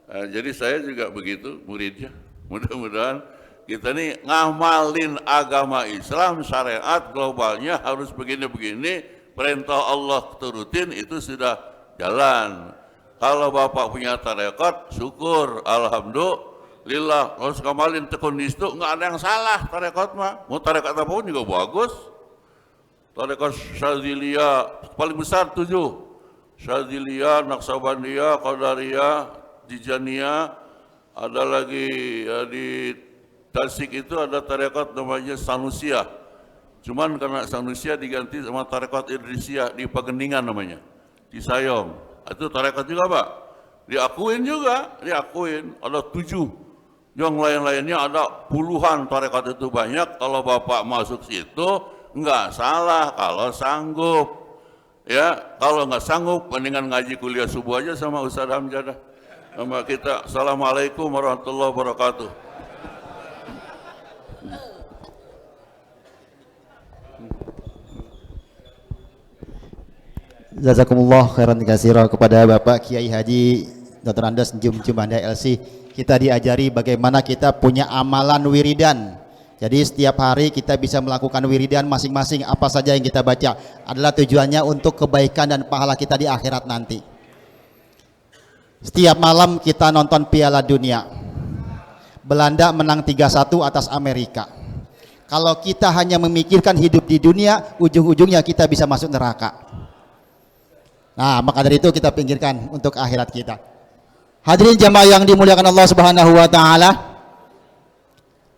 Jadi saya juga begitu muridnya. Mudah-mudahan kita nih ngamalin agama Islam, syariat globalnya harus begini-begini, perintah Allah turutin itu sudah jalan. Kalau Bapak punya tarekat, syukur, alhamdulillah. Harus ngamalin tekun itu, nggak ada yang salah tarekat mah. Mau tarekat apapun juga bagus. Tarekat Syadziliyah paling besar 7. Syadziliyah, Naqsabandiyah, Qadariyah, Tijaniyah, ada lagi ya, di Tasik itu ada tarekat namanya Sanusiyah. Cuman karena Sanusiyah diganti sama tarekat Idrisiyah di Pagendingan namanya, di Sayong. Itu tarekat juga Pak, diakuin juga, diakuin. Ada 7. Yang lain-lainnya ada puluhan tarekat itu banyak. Kalau Bapak masuk situ nggak salah kalau sanggup. Ya, kalau nggak sanggup mendingan ngaji kuliah subuh aja sama Ustaz Hamjadah. Sama kita. Assalamualaikum warahmatullahi wabarakatuh. Jazakumullah khairan katsira kepada Bapak Kiai Haji Dr. Andes Jum Anda LC. Kita diajari bagaimana kita punya amalan wiridan. Jadi setiap hari kita bisa melakukan wiridan masing-masing, apa saja yang kita baca adalah tujuannya untuk kebaikan dan pahala kita di akhirat nanti. Setiap malam kita nonton Piala Dunia. Belanda menang 3-1 atas Amerika. Kalau kita hanya memikirkan hidup di dunia, ujung-ujungnya kita bisa masuk neraka. Nah, maka dari itu kita pinggirkan untuk akhirat kita. Hadirin jamaah yang dimuliakan Allah Subhanahu wa taala.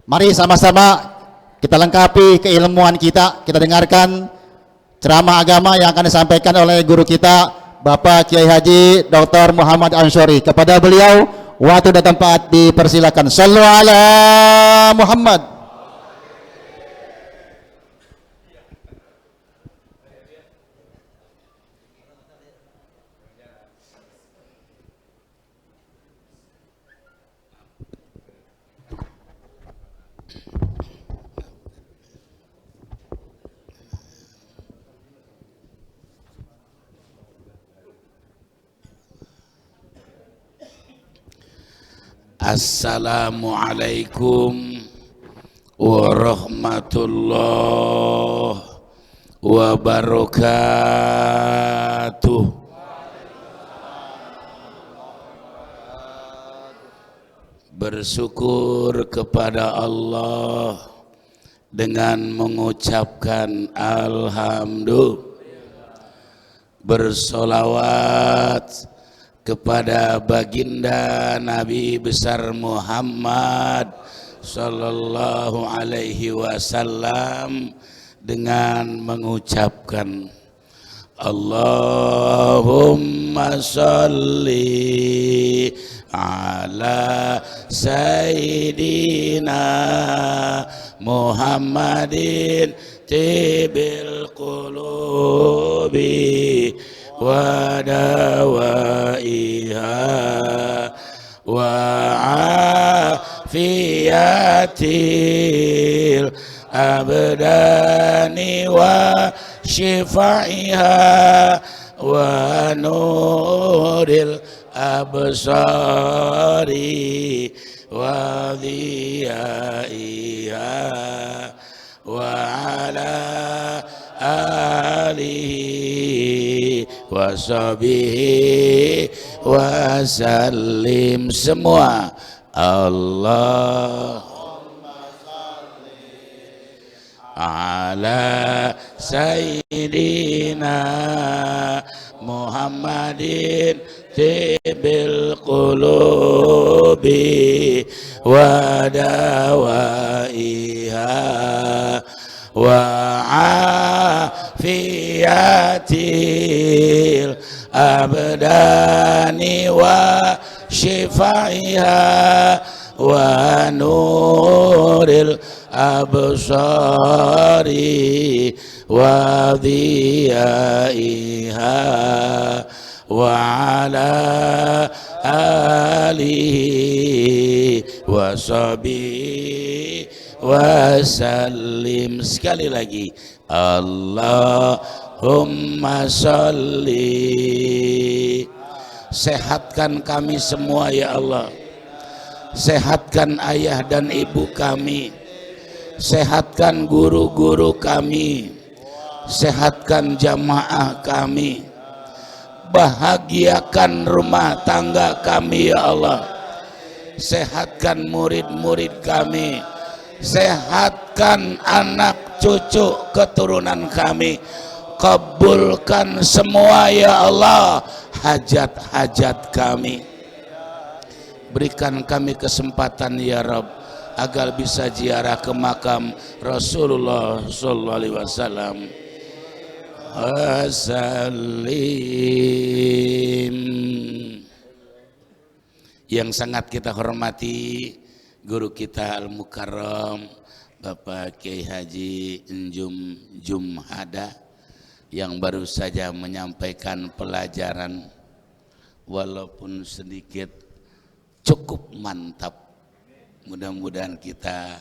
Mari sama-sama kita lengkapi keilmuan kita. Kita dengarkan ceramah agama yang akan disampaikan oleh guru kita Bapak Kiai Haji Dr. Muhammad Ansyori. Kepada beliau waktu dan tempat dipersilakan. Shallu ala Muhammad. Assalamualaikum warahmatullahi wabarakatuh. Bersyukur kepada Allah dengan mengucapkan alhamdulillah. Bersolawat kepada baginda Nabi besar Muhammad sallallahu alaihi wasallam dengan mengucapkan Allahumma sholli ala sayyidina Muhammadin tibil qulubi wa dawaiha wa afiyatil abdani wa shifaiha wa nuril absari wa dhiyaiha wa ala alihi wa sahbihi wa sallim semua. Allahumma ala sayyidina Muhammadin tibil qulubi wa dawaiha wa afiyatil abdani wa shifaiha wa nuril absari wa dhiyaiha wa ala alihi wa sahbihi wasallim. Sekali lagi, Allahumma sholli. Sehatkan kami semua ya Allah, sehatkan ayah dan ibu kami, sehatkan guru-guru kami, sehatkan jamaah kami, bahagiakan rumah tangga kami ya Allah, sehatkan murid-murid kami, sehatkan anak cucu keturunan kami, kabulkan semua ya Allah hajat-hajat kami. Berikan kami kesempatan ya Rabb agar bisa ziarah ke makam Rasulullah sallallahu alaihi wasallam. Wasallim. Yang sangat kita hormati guru kita Al-Mukarram Bapak Kiai Haji Enjum Jumhada yang baru saja menyampaikan pelajaran walaupun sedikit cukup mantap. Mudah-mudahan kita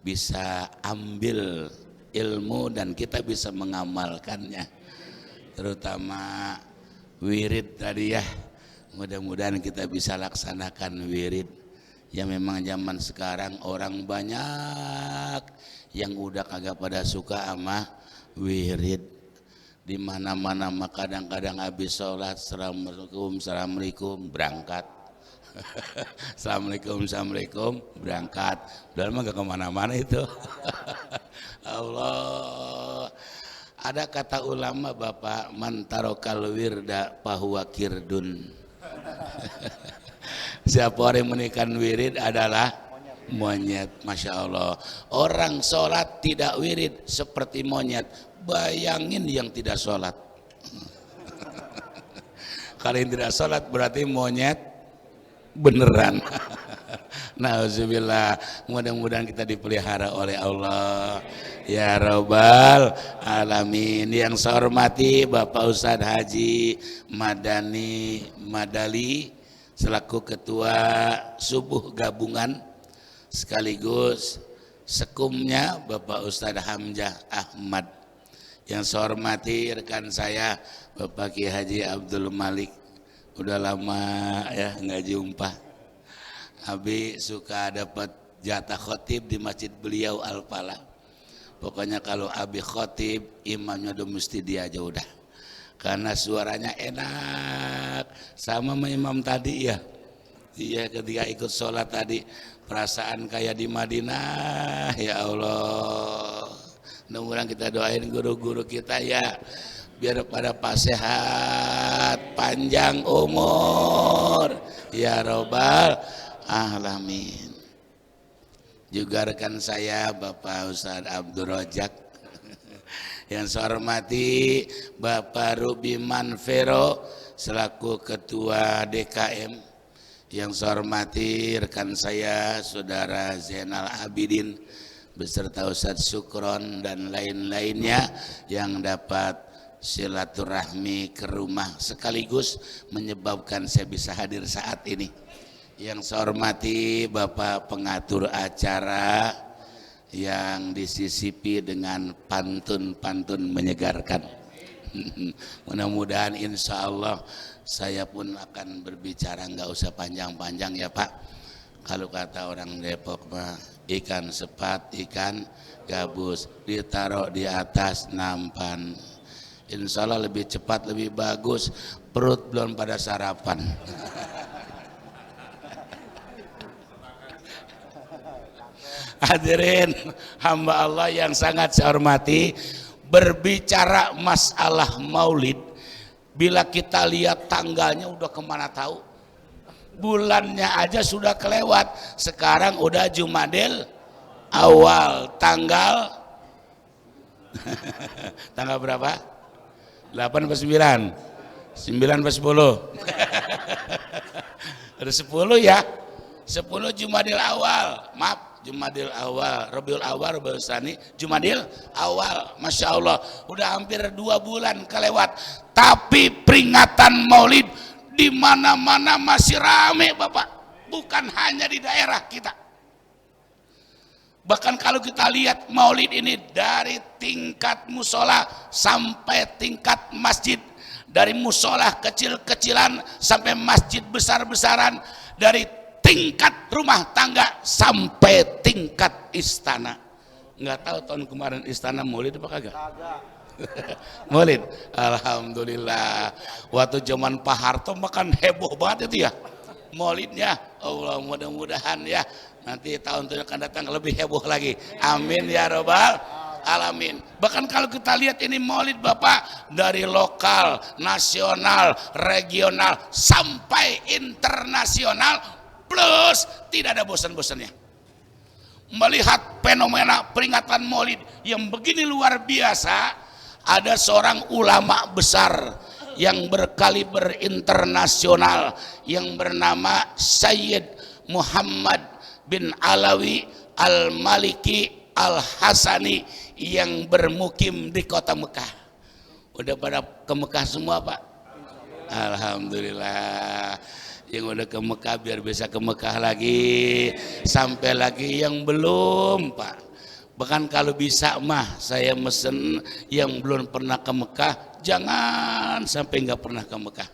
bisa ambil ilmu dan kita bisa mengamalkannya, terutama wirid tadi ya. Mudah-mudahan kita bisa laksanakan wirid. Ya memang zaman sekarang orang banyak yang udah kagak pada suka sama wirid. Di mana-mana mah kadang-kadang habis sholat assalamualaikum berangkat. Assalamualaikum berangkat. Udah mah gak kemana-mana itu. Allah. Ada kata ulama Bapak, man tarokal wirda fahuwa kirdun. Siapa orang yang menikahkan wirid adalah monyet. Masya Allah. Orang sholat tidak wirid seperti monyet. Bayangin yang tidak sholat. Kalau yang tidak sholat berarti monyet beneran. Nauzubillah. Mudah-mudahan kita dipelihara oleh Allah ya Rabbal Alamin. Yang saya hormati Bapak Ustadz Haji Madali selaku Ketua Subuh Gabungan, sekaligus sekumnya Bapak Ustadz Hamzah Ahmad. Yang saya hormati rekan saya Bapak Kiai Haji Abdul Malik, udah lama ya nggak jumpa. Abi suka dapat jatah khotib di masjid beliau Al-Falah. Pokoknya kalau Abi khotib, imamnya udah mesti dia aja udah. Karena suaranya enak, sama imam tadi ya. Iya ketika ikut sholat tadi, perasaan kayak di Madinah ya Allah. Mudah-mudahan kita doain guru-guru kita ya, biar pada sehat, panjang umur ya Rabbal Alamin. Juga rekan saya Bapak Ustadz Abdul Rojak. Yang saya hormati Bapak Ruby Manvero selaku Ketua DKM. Yang saya hormati rekan saya Saudara Zainal Abidin beserta Ustadz Sukron dan lain-lainnya yang dapat silaturahmi ke rumah sekaligus menyebabkan saya bisa hadir saat ini. Yang saya hormati Bapak pengatur acara yang disisipi dengan pantun-pantun menyegarkan. Mudah-mudahan insya Allah saya pun akan berbicara nggak usah panjang-panjang ya Pak. Kalau kata orang Depok mah ikan sepat, ikan gabus ditaruh di atas nampan. Insya Allah lebih cepat, lebih bagus. Perut belum pada sarapan. Hadirin hamba Allah yang sangat saya hormati, berbicara masalah maulid, bila kita lihat tanggalnya udah kemana tahu, bulannya aja sudah kelewat. Sekarang udah Jumadil Awal, tanggal tanggal berapa? 8 atau 9? 9 atau 10? Ada 10 ya, 10 Jumadil Awal, maaf, Jumadil Awal, Rabiul Awal, Rabiul Tsani, Jumadil Awal. Masya Allah, udah hampir 2 bulan kelewat, tapi peringatan Maulid di mana-mana masih rame Bapak, bukan hanya di daerah kita. Bahkan kalau kita lihat Maulid ini dari tingkat musola sampai tingkat masjid, dari musola kecil-kecilan sampai masjid besar-besaran, dari tingkat rumah tangga sampai tingkat istana. Nggak tahu tahun kemarin istana Maulid apa kagak? Maulid, alhamdulillah. Waktu zaman Pak Harto makan heboh banget itu ya Maulidnya. Allah, mudah-mudahan ya nanti tahun akan datang lebih heboh lagi. Amin ya robbal alamin. Bahkan kalau kita lihat ini Maulid Bapak, dari lokal, nasional, regional sampai internasional, plus tidak ada bosan-bosannya. Melihat fenomena peringatan Maulid yang begini luar biasa, ada seorang ulama besar yang berkaliber internasional yang bernama Sayyid Muhammad bin Alawi Al-Maliki Al-Hasani yang bermukim di kota Mekah. Udah pada ke Mekah semua Pak? Alhamdulillah. Yang udah ke Mekah biar bisa ke Mekah lagi, sampai lagi yang belum Pak. Bahkan kalau bisa mah saya mesen yang belum pernah ke Mekah, jangan sampai nggak pernah ke Mekah,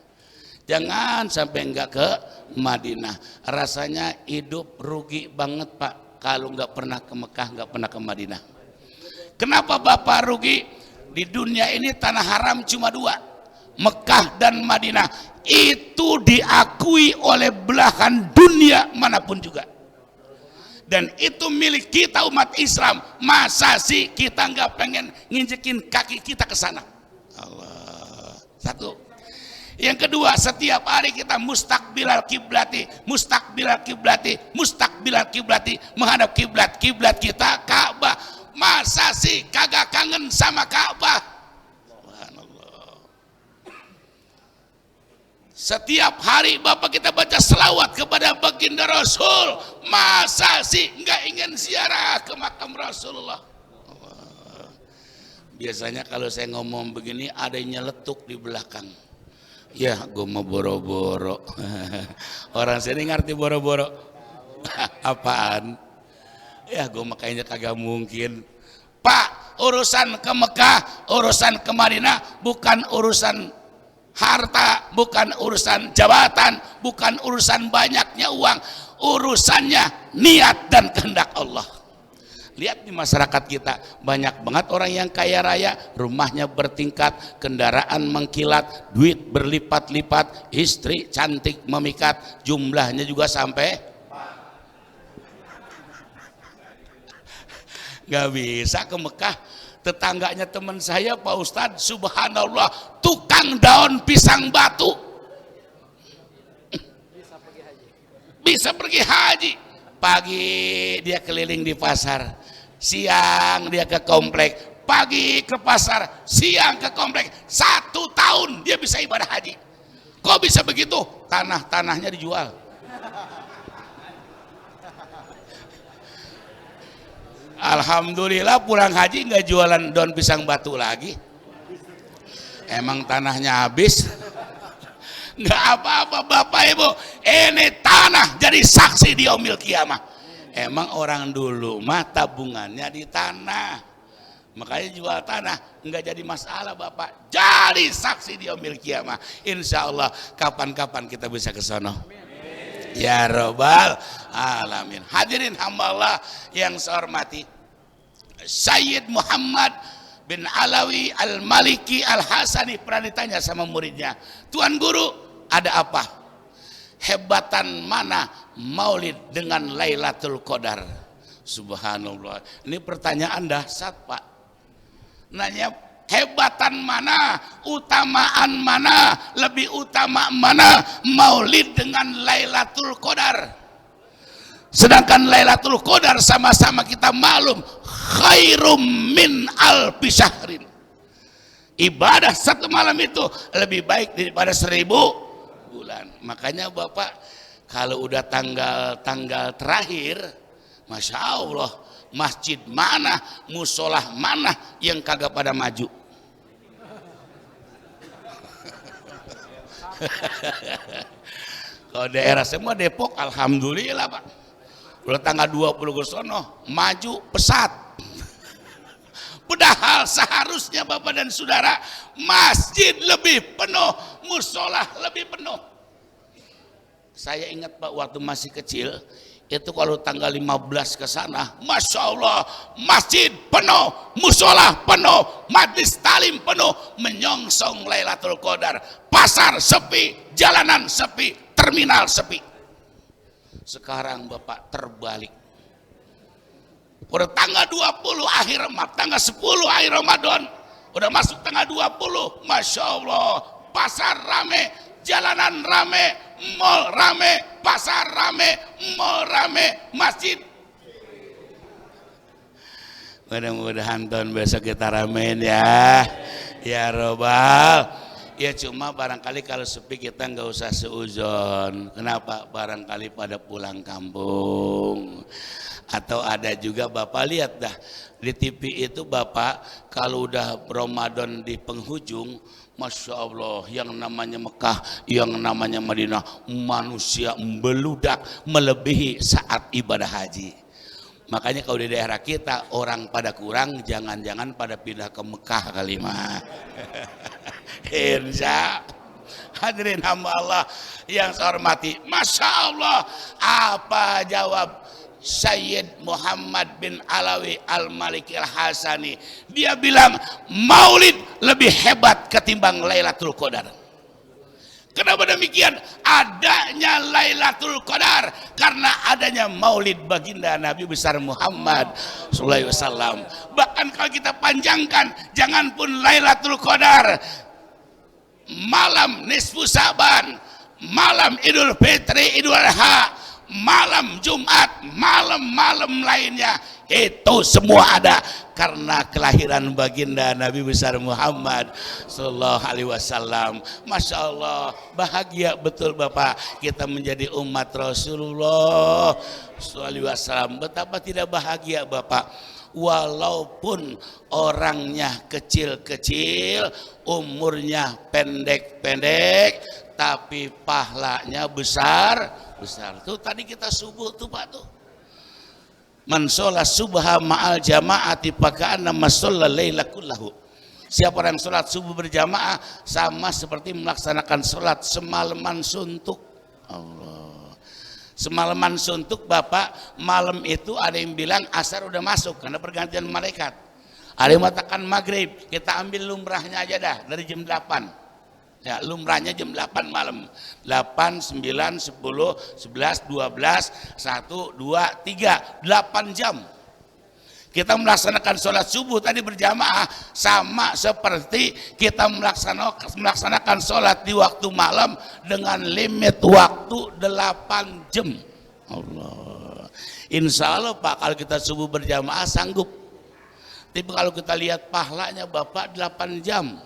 jangan sampai nggak ke Madinah. Rasanya hidup rugi banget Pak kalau nggak pernah ke Mekah, nggak pernah ke Madinah. Kenapa Bapak rugi? Di dunia ini tanah haram cuma 2, Mekah dan Madinah. Itu diakui oleh belahan dunia manapun juga. Dan itu milik kita umat Islam. Masa sih kita nggak pengen nginjekin kaki kita ke sana? Allah. Satu. Yang kedua, setiap hari kita mustaqbilal kiblati, mustaqbilal kiblati, mustaqbilal kiblati, menghadap kiblat. Kiblat kita Ka'bah. Masa sih kagak kangen sama Ka'bah? Subhanallah. Setiap hari Bapak kita baca selawat kepada baginda Rasul. Masa sih nggak ingin ziarah ke makam Rasulullah? Allah. Biasanya kalau saya ngomong begini ada yang nyeletuk di belakang. Ya, gue mau boro-boro. Orang sini ngerti boro-boro. Apaan? Ya, gue makanya kagak mungkin. Pak, urusan ke Mekah, urusan ke Madinah bukan urusan harta, bukan urusan jabatan, bukan urusan banyaknya uang. Urusannya niat dan kehendak Allah. Lihat di masyarakat kita, banyak banget orang yang kaya raya, rumahnya bertingkat, kendaraan mengkilat, duit berlipat-lipat, istri cantik memikat, jumlahnya juga sampai nggak bisa ke Mekah. Tetangganya teman saya Pak Ustadz, subhanallah, tukang daun pisang batu bisa pergi haji. Pagi dia keliling di pasar, siang dia ke komplek, pagi ke pasar, siang ke komplek. 1 tahun dia bisa ibadah haji. Kok bisa begitu? Tanah-tanahnya dijual. Alhamdulillah pulang haji nggak jualan daun pisang batu lagi. Emang tanahnya habis. Nggak apa-apa Bapak Ibu, ini tanah jadi saksi di yaumil kiamah. Emang orang dulu mah tabungannya di tanah, makanya jual tanah nggak jadi masalah Bapak, jadi saksi di yaumil kiamah. Insya Allah kapan-kapan kita bisa ke sono. Ya robbal alamin. Hadirin hamba Allah yang saya hormati, Sayyid Muhammad bin Alawi Al-Maliki Al-Hasani pernah ditanya sama muridnya, Tuan Guru, ada apa? Hebatan mana Maulid dengan Lailatul Qadar? Subhanallah. Ini pertanyaan dahsyat, Pak. Nanya hebatan mana, utamaan mana, lebih utama mana Maulid dengan Lailatul Qadar. Sedangkan Lailatul Qadar sama-sama kita maklum khairum min alfi syahrin. Ibadah satu malam itu lebih baik daripada 1000 bulan. Makanya Bapak kalau udah tanggal terakhir, Masya Allah, masjid mana, musolah mana yang kagak pada maju. Kalau daerah semua Depok, alhamdulillah Pak. Udah tanggal 20 ke sono, maju pesat. Padahal seharusnya Bapak dan Saudara, masjid lebih penuh, musolah lebih penuh. Saya ingat Pak, waktu masih kecil, itu kalau tanggal 15 ke sana, Masya Allah, masjid penuh, musola penuh, majlis talim penuh, menyongsong Lailatul Qadar. Pasar sepi, jalanan sepi, terminal sepi. Sekarang Bapak terbalik. Udah tanggal 20 akhir Ramadan, tanggal 10 akhir Ramadan, udah masuk tanggal 20, Masya Allah, pasar rame, jalanan rame, mall rame, pasar rame, mall rame, masjid. Mudah-mudahan tahun besok kita ramein ya, ya Robbal. Ya cuma barangkali kalau sepi kita nggak usah seuzon. Kenapa? Barangkali pada pulang kampung. Atau ada juga Bapak lihat dah di TV itu Bapak kalau udah Ramadan di penghujung, Masya Allah, yang namanya Mekah, yang namanya Madinah, manusia beludak melebihi saat ibadah haji. Makanya kalau di daerah kita orang pada kurang, jangan-jangan pada pindah ke Mekah kali mah. Insya hadirin hamba Allah yang saya hormati, Masya Allah, apa jawab Sayyid Muhammad bin Alawi Al-Maliki Al-Hasani? Dia bilang Maulid lebih hebat ketimbang Lailatul Qadar. Kenapa demikian? Adanya Lailatul Qadar karena adanya Maulid baginda Nabi besar Muhammad sallallahu alaihi wasallam. Bahkan kalau kita panjangkan, jangan pun Lailatul Qadar, malam nisfu Sa'ban, malam Idul Fitri, Idul Adha, malam Jumat, malam-malam lainnya, itu semua ada karena kelahiran baginda Nabi besar Muhammad sallallahu alaihi wasallam. Masya Allah, bahagia betul Bapak kita menjadi umat Rasulullah sallallahu alaihi wasallam. Betapa tidak bahagia Bapak, walaupun orangnya kecil-kecil, umurnya pendek-pendek, tapi pahlanya besar. Tuh tadi kita subuh tuh Pak tuh. Man sholat subha ma'al jama'ati faka'anna masalla laila kullahu. Siapa orang sholat subuh berjamaah sama seperti melaksanakan sholat semalaman suntuk. Allah. Semalaman suntuk Bapak, malam itu ada yang bilang asar udah masuk karena pergantian malaikat. Ada yang mengatakan maghrib, kita ambil lumrahnya aja dah dari jam 8. Ya, lumrahnya jam 8 malam. 8, 9, 10, 11, 12, 1, 2, 3, 8 jam. Kita melaksanakan sholat subuh tadi berjamaah sama seperti kita melaksanakan sholat di waktu malam dengan limit waktu 8 jam. Allah. Insya Allah Pak, kalau kita subuh berjamaah sanggup. Tapi kalau kita lihat pahlanya Bapak 8 jam.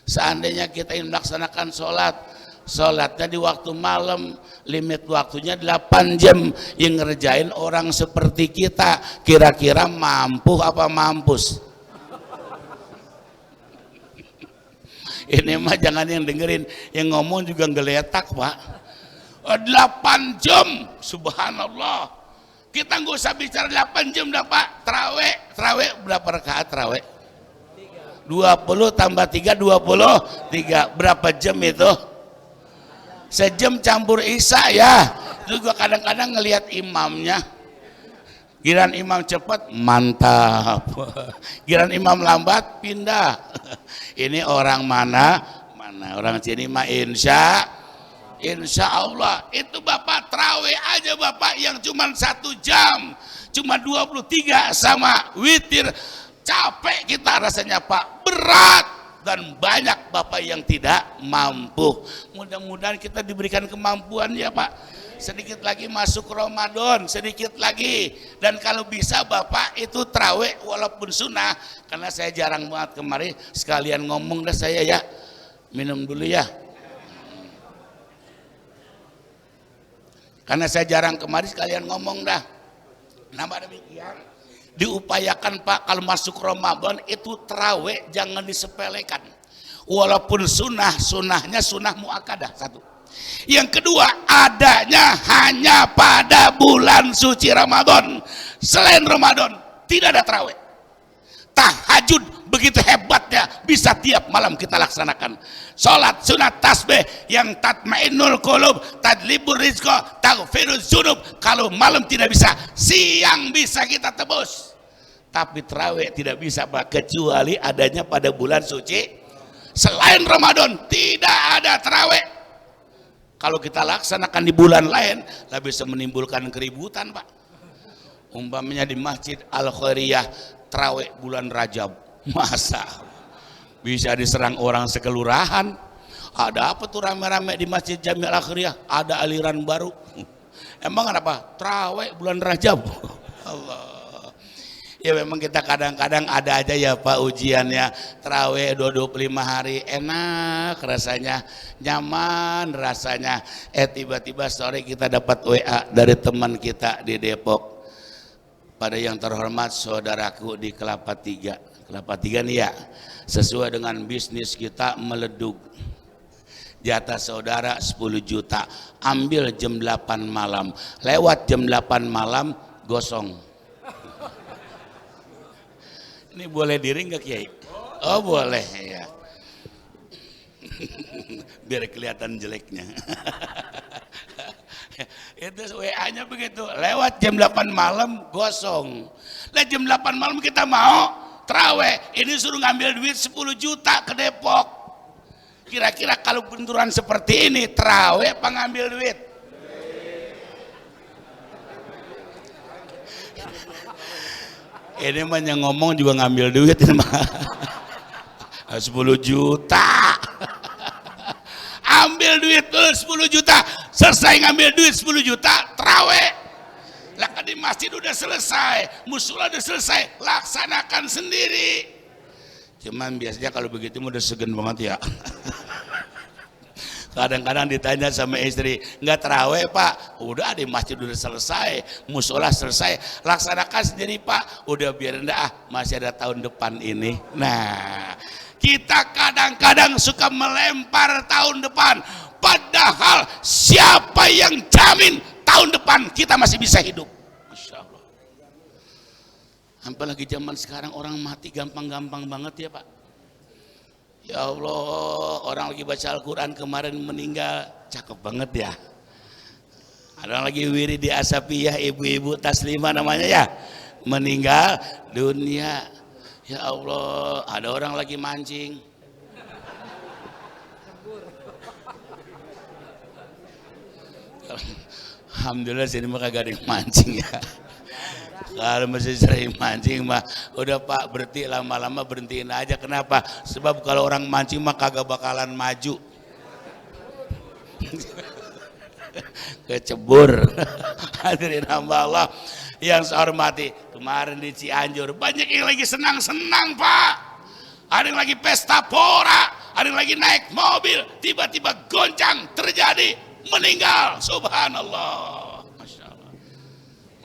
Seandainya kita ingin melaksanakan sholatnya di waktu malam, limit waktunya 8 jam, yang ngerjain orang seperti kita, kira-kira mampu apa mampus? Ini mah jangan yang dengerin, yang ngomong juga ngeletak Pak. 8 jam, subhanallah. Kita nggak usah bicara 8 jam dah Pak. Terawih berapa rakaat terawih? 20 tambah 3, 23. Berapa jam itu? Sejam campur isya ya. Juga kadang-kadang ngelihat imamnya. Giliran imam cepat, mantap. Giliran imam lambat, pindah. Ini orang mana? Orang sini mah insya Allah. Itu Bapak terawih aja Bapak yang cuma 1 jam. cuma 23 sama witir. Capek kita rasanya Pak, berat, dan banyak Bapak yang tidak mampu. Mudah-mudahan kita diberikan kemampuan ya Pak. Sedikit lagi masuk Ramadan, sedikit lagi. Dan kalau bisa Bapak itu tarawih walaupun sunnah. Karena saya jarang banget kemarin, sekalian ngomong dah saya ya. Minum dulu ya. Karena saya jarang kemarin, sekalian ngomong dah. Nama demikian, diupayakan Pak kalau masuk Ramadan itu tarawih jangan disepelekan. Walaupun sunnahnya sunnah muakkadah satu. Yang kedua, adanya hanya pada bulan suci Ramadan. Selain Ramadan tidak ada tarawih. Tahajud begitu hebatnya, bisa tiap malam kita laksanakan. Salat sunat tasbih yang tatmainnul qulub, tadlibur rizqa, taghfiruz dzunub. Kalau malam tidak bisa, siang bisa kita tebus. Tapi tarawih tidak bisa Pak, kecuali adanya pada bulan suci. Selain Ramadan tidak ada tarawih. Kalau kita laksanakan di bulan lain, lah bisa menimbulkan keributan Pak. Umpamanya di Masjid Al-Khairiyah tarawih bulan Rajab, masa bisa diserang orang sekelurahan. Ada apa tuh rame-rame di Masjid Jami Al-Khairiyah? Ada aliran baru. Emang kenapa? Tarawih bulan Rajab. Allah. Ya memang kita kadang-kadang ada aja ya Pak ujiannya. Tarawih 25 hari enak rasanya, nyaman rasanya. Tiba-tiba sore kita dapat WA dari teman kita di Depok. Pada yang terhormat saudaraku di Kelapa Tiga nih ya, sesuai dengan bisnis kita meleduk. Jatah saudara 10 juta, ambil jam 8 malam, lewat jam 8 malam gosong. Ini boleh diri nggak Kiai? Oh boleh ya. Biar kelihatan jeleknya. Itu WA-nya begitu, lewat jam 8 malam gosong. Lah jam 8 malam kita mau tarawih, ini suruh ngambil duit 10 juta ke Depok. Kira-kira kalau benturan seperti ini tarawih apa ngambil duit? Ini mah yang ngomong juga ngambil duit ini mah. 10 juta. Ambil duit dulu 10 juta. Selesai ngambil duit 10 juta, tarawih. Lah kan di masjid udah selesai, musola udah selesai, laksanakan sendiri. Cuman biasanya kalau begitu udah segen banget ya. Kadang-kadang ditanya sama istri, nggak tarawih Pak? Udah di masjid udah selesai, musola selesai, laksanakan sendiri Pak. Udah biarin dah, masih ada tahun depan ini. Nah, kita kadang-kadang suka melempar tahun depan, padahal siapa yang jamin tahun depan kita masih bisa hidup? Masya Allah. Apalagi zaman sekarang orang mati gampang-gampang banget ya Pak. Ya Allah, orang lagi baca Al-Quran kemarin meninggal, cakep banget ya. Ada lagi wirid di Asapiyah, ibu-ibu Taslimah namanya ya, meninggal dunia. Ya Allah, ada orang lagi mancing. Alhamdulillah sini mah kagak ada yang mancing ya. Kalau masih sering mancing mah udah Pak berhenti, lama-lama berhentiin aja. Kenapa? Sebab kalau orang mancing mah kagak bakalan maju. Kecebur. Hadirin hamba Allah yang saya hormati, kemarin di Cianjur banyak yang lagi senang-senang Pak. Ada yang lagi pesta pora, ada yang lagi naik mobil, tiba-tiba goncang terjadi, meninggal. Subhanallah.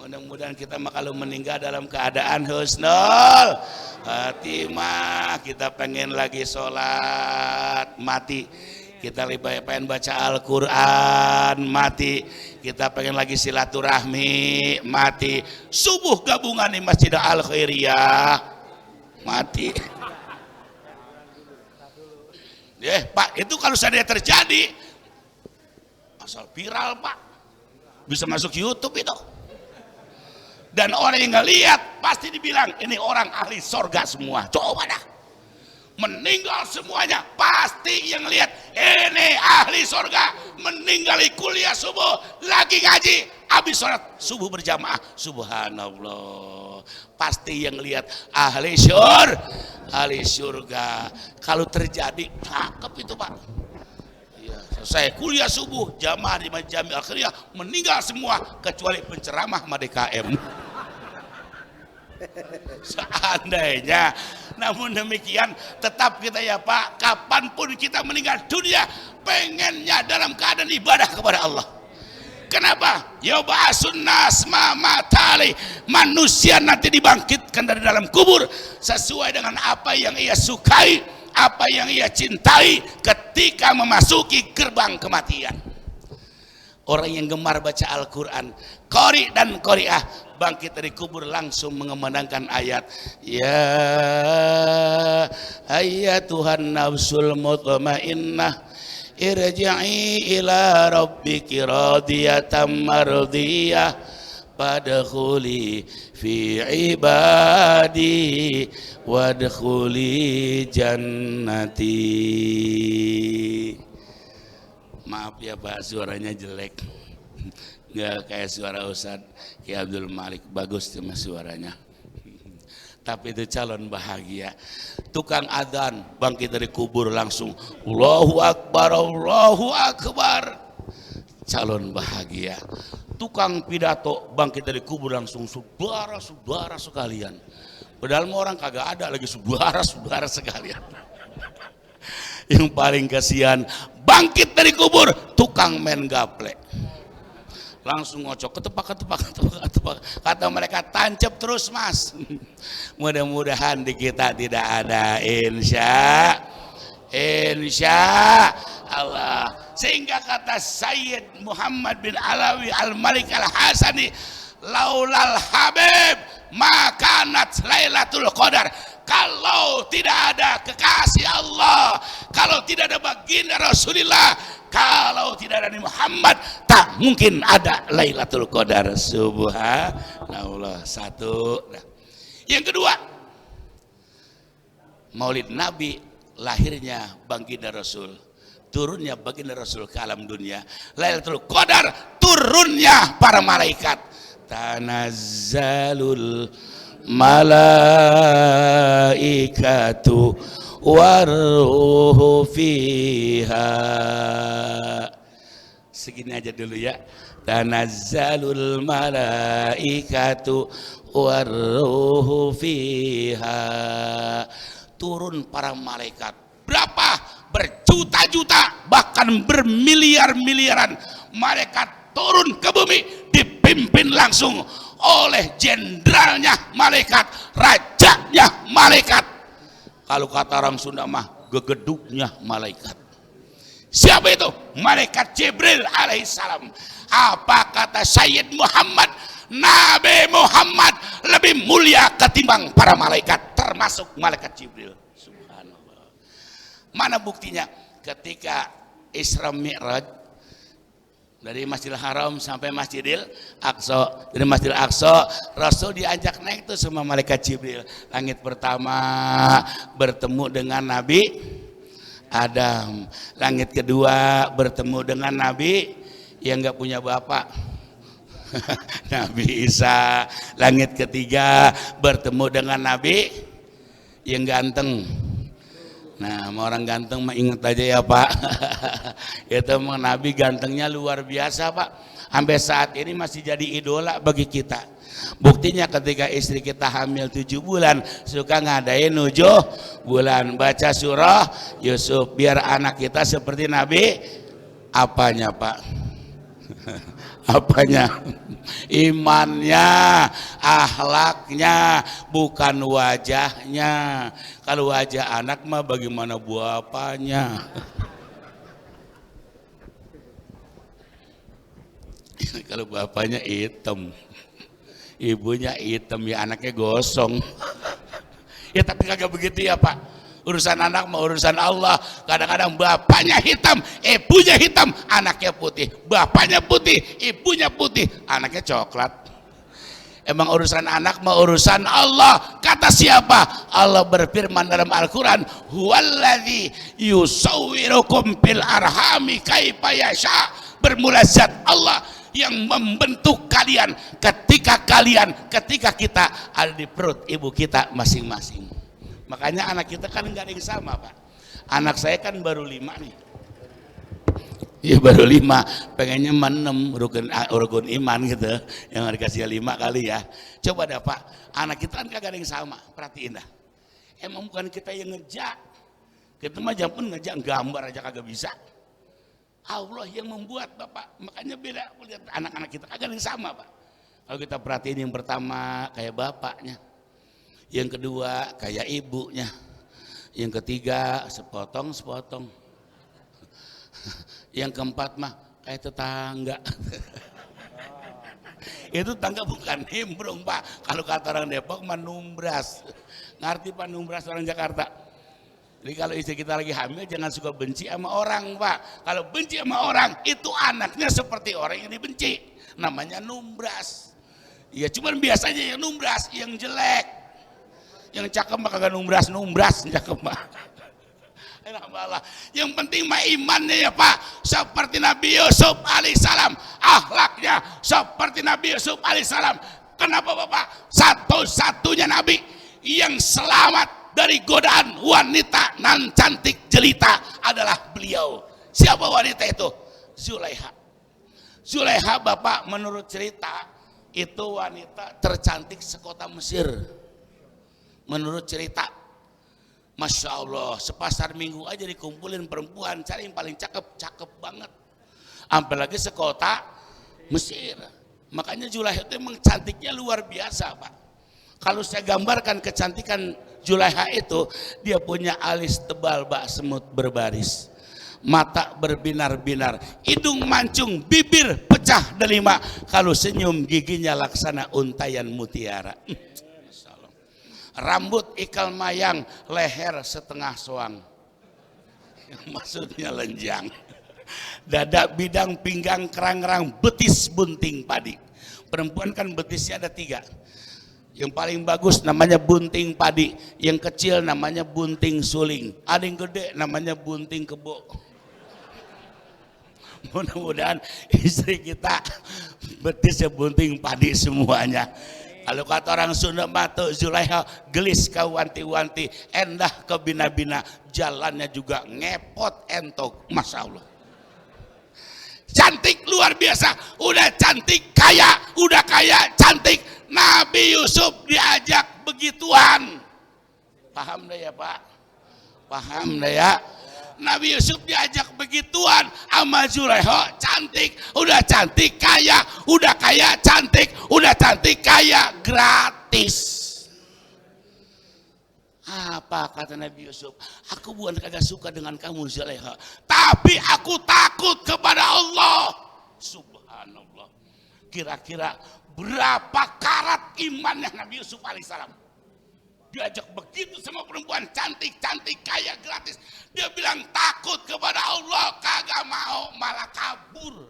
Mudah-mudahan kita kalau meninggal dalam keadaan husnul khatimah. Kita pengen lagi sholat, mati. Kita pengen baca Al-Quran, mati. Kita pengen lagi silaturahmi, mati. Subuh gabungan di Masjid Al-Khairiyah, mati. Pak, itu kalau seandainya terjadi, asal viral Pak, bisa masuk YouTube itu. Dan orang yang ngelihat pasti dibilang ini orang ahli sorga semua. Coba dah, meninggal semuanya, pasti yang lihat ini ahli sorga. Meninggal kuliah subuh, lagi ngaji, habis sholat subuh berjamaah, subhanallah, pasti yang lihat ahli surga. Kalau terjadi cakep itu Pak. Ya, selesai kuliah subuh, jamaah di Majami akhirnya meninggal semua kecuali penceramah MADKM. Seandainya, namun demikian tetap kita ya Pak, kapanpun kita meninggal dunia pengennya dalam keadaan ibadah kepada Allah. Kenapa? Yub'atsun nas ma matali, manusia nanti dibangkitkan dari dalam kubur sesuai dengan apa yang ia sukai, apa yang ia cintai ketika memasuki gerbang kematian. Orang yang gemar baca Al-Quran, qori dan qori'ah, bangkit dari kubur langsung mengumandangkan ayat, ya ayyatuhan nafsul mutmainnah irji'i ila rabbiki radiyatan mardiyah fadkhuli fi ibadi wadkhuli jannati. Maaf ya Pak, suaranya jelek, nggak kayak suara Ustadz Ki Abdul Malik, bagus cuma suaranya. Tapi itu calon bahagia. Tukang adzan bangkit dari kubur langsung Allahu Akbar, Allahu Akbar, calon bahagia. Tukang pidato bangkit dari kubur langsung saudara-saudara sekalian. Padahal orang kagak ada lagi saudara-saudara sekalian. Yang paling kasihan bangkit dari kubur tukang main gaple, langsung ngocok ketepak. Kata mereka tancap terus mas. Mudah-mudahan di kita tidak ada, insya Allah. Sehingga kata Sayyid Muhammad bin Alawi Al-Malik Al-Hasani, laulal habib makanat Lailatul Qadar. Kalau tidak ada kekasih Allah, kalau tidak ada baginda Rasulullah, kalau tidak ada Nabi Muhammad, tak mungkin ada Lailatul Qadar. Subhanallah. Satu. Yang kedua, Maulid Nabi, lahirnya baginda Rasul, turunnya baginda Rasul ke alam dunia. Lailatul Qadar, turunnya para malaikat. Tanazzalul malaikatu waruhu fiha. Segini aja dulu ya. Tanazzalul malaikatu waruhu fiha. Turun para malaikat. Berapa? Berjuta-juta, bahkan bermiliar-miliaran malaikat turun ke bumi, dipimpin langsung oleh jenderalnya malaikat, rajanya malaikat. Kalau kata orang Sunda mah gegeduknya malaikat. Siapa itu? Malaikat Jibril alaihissalam. Apa kata Sayyid Muhammad? Nabi Muhammad lebih mulia ketimbang para malaikat, termasuk malaikat Jibril. Subhanallah. Mana buktinya? Ketika Isra Mi'raj dari Masjidil Haram sampai Masjidil Aqsa, dari Masjidil Aqsa Rasul diajak naik tuh sama malaikat Jibril. Langit pertama bertemu dengan Nabi Adam, langit kedua bertemu dengan Nabi yang nggak punya bapak Nabi Isa, langit ketiga bertemu dengan Nabi yang ganteng. Nah, sama orang ganteng mah inget aja ya Pak. Itu mah Nabi gantengnya luar biasa Pak. Sampai saat ini masih jadi idola bagi kita. Buktinya ketika istri kita hamil 7 bulan, suka ngadain 7 bulan baca surah Yusuf biar anak kita seperti Nabi. Apanya Pak? Apanya? Imannya, akhlaknya, bukan wajahnya. Kalau wajah anak mah bagaimana bapaknya? Kalau bapaknya hitam, ibunya hitam, ya anaknya gosong. Ya tapi kagak begitu ya Pak. Urusan anak mah urusan Allah. Kadang-kadang bapaknya hitam, ibunya hitam, anaknya putih. Bapaknya putih, ibunya putih, anaknya coklat. Emang urusan anak mah urusan Allah. Kata siapa? Allah berfirman dalam Al-Quran, huwallazi yusawwirukum fil arhami kaifa yasha. Bermula zat Allah yang membentuk kalian ketika kita ada di perut ibu kita masing-masing. Makanya anak kita kan nggak ada yang sama, Pak. Anak saya kan baru 5 nih. Ya baru 5, pengennya 6 rukun iman gitu, yang dikasih 5 kali ya. Coba dah Pak, anak kita kan kagak ada yang sama, perhatiin dah. Emang bukan kita yang ngejak, kita mah pun ngejak gambar aja kagak bisa. Allah yang membuat Bapak, makanya beda. Lihat anak-anak kita kagak ada yang sama Pak. Kalau kita perhatiin yang pertama kayak bapaknya, yang kedua kayak ibunya, yang ketiga sepotong. Yang keempat mah kayak tetangga. Itu tangga bukan nimbrung Pak. Kalau kata orang Depok mah numbras. Ngerti Pak numbras orang Jakarta? Jadi kalau istri kita lagi hamil jangan suka benci sama orang Pak. Kalau benci sama orang itu anaknya seperti orang yang dibenci. Namanya numbras. Ya cuman biasanya yang numbras, yang jelek. Yang cakep mah kagak numbras cakep mah. Yang penting mah imannya ya Pak, seperti Nabi Yusuf alaihissalam, akhlaknya seperti Nabi Yusuf alaihissalam. Kenapa Bapak? Satu-satunya Nabi yang selamat dari godaan wanita nan cantik jelita adalah beliau. Siapa wanita itu? Zulaiha. Zulaiha Bapak menurut cerita itu wanita tercantik sekota Mesir. Menurut cerita. Masya Allah, sepasar minggu aja dikumpulin perempuan, cari yang paling cakep banget. Apalagi sekota Mesir. Makanya Zulaiha itu emang cantiknya luar biasa Pak. Kalau saya gambarkan kecantikan Zulaiha itu, dia punya alis tebal bak semut berbaris, mata berbinar-binar, hidung mancung, bibir pecah delima, kalau senyum giginya laksana untayan mutiara. Rambut ikal mayang, leher setengah soang, maksudnya lenjang, dada bidang, pinggang kerang-kerang, betis bunting padi. Perempuan kan betisnya ada 3. Yang paling bagus namanya bunting padi, yang kecil namanya bunting suling, ada yang gede namanya bunting kebo. Mudah-mudahan istri kita betisnya bunting padi semuanya. Kalau kata orang Sunda matu Zulaiha gelis ka wanti-wanti, endah ke bina-bina, jalannya juga ngepot entok. Masya Allah. Cantik luar biasa, udah cantik kaya, cantik. Nabi Yusuf diajak begituan. Paham dah ya Pak? Paham dah ya? Nabi Yusuf diajak begituan sama Zulaiha, cantik, udah cantik kaya, cantik kaya, gratis. Apa kata Nabi Yusuf? Aku bukan kagak suka dengan kamu Zulaiha, tapi aku takut kepada Allah. Subhanallah. Kira-kira berapa karat imannya Nabi Yusuf alaihissalam? Diajak begitu sama perempuan cantik, kaya, gratis. Dia bilang takut kepada Allah, kagak mau, malah kabur.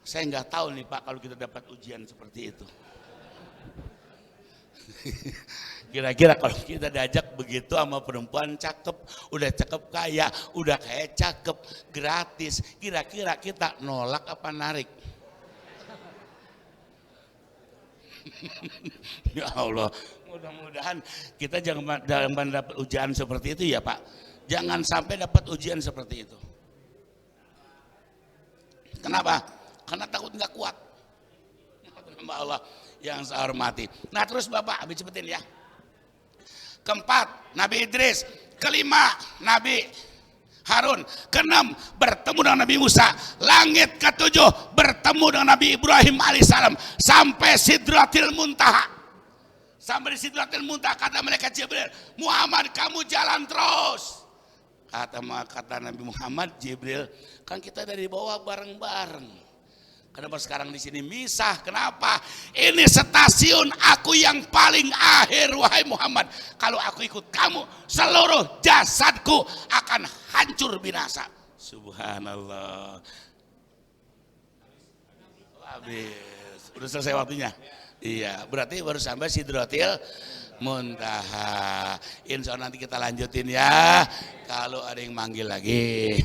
Saya nggak tahu nih Pak kalau kita dapat ujian seperti itu. Kira-kira kalau kita diajak begitu sama perempuan cakep, udah cakep kaya, udah kaya cakep, gratis. Kira-kira kita nolak apa narik? Ya Allah, mudah-mudahan kita jangan dapat ujian seperti itu ya Pak. Jangan sampai dapat ujian seperti itu. Kenapa? Karena takut nggak kuat. Nama Allah yang saya hormati. Nah terus Bapak, habis cepetin ya. Keempat, Nabi Idris. Kelima, Nabi Harun. Keenam, bertemu dengan Nabi Musa. Langit ketujuh, bertemu dengan Nabi Ibrahim alaihissalam. Sampai Sidratil Muntaha. Sampai di Sidratil Muntaha kata malaikat Jibril, Muhammad kamu jalan terus. Kata Nabi Muhammad, Jibril, kan kita dari bawah bareng-bareng. Kenapa sekarang di sini misah? Kenapa? Ini stasiun aku yang paling akhir wahai Muhammad. Kalau aku ikut kamu, seluruh jasadku akan hancur binasa. Subhanallah. Habis. Udah selesai waktunya. Iya, berarti baru sampai Sidratil Muntaha. Insya Allah nanti kita lanjutin ya. Kalau ada yang manggil lagi.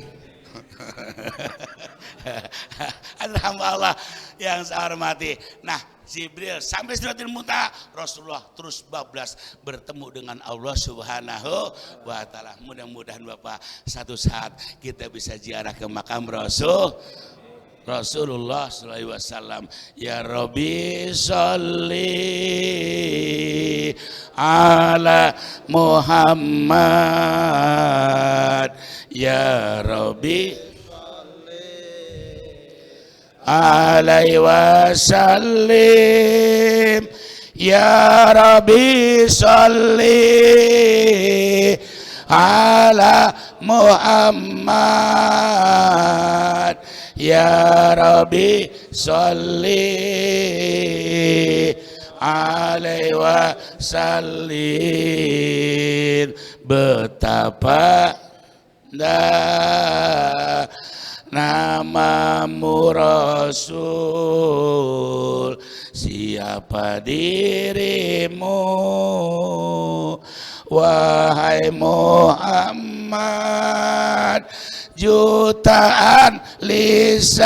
Adalah hamba Allah yang saya hormati. Nah, Jibril sampai Sidratil Muntaha, Rasulullah terus bablas bertemu dengan Allah Subhanahu wa taala. Mudah-mudahan Bapak satu saat kita bisa ziarah ke makam Rasulullah sallallahu alaihi wasallam. Ya Rabbi sholli ala Muhammad, ya Rabbi alaihi wasallim, ya Rabbi sholli ala Muhammad, ya Rabbi sholli alaihi wasallim. Betapa namamu Rasul, siapa dirimu wahai Muhammad. Jutaan lisan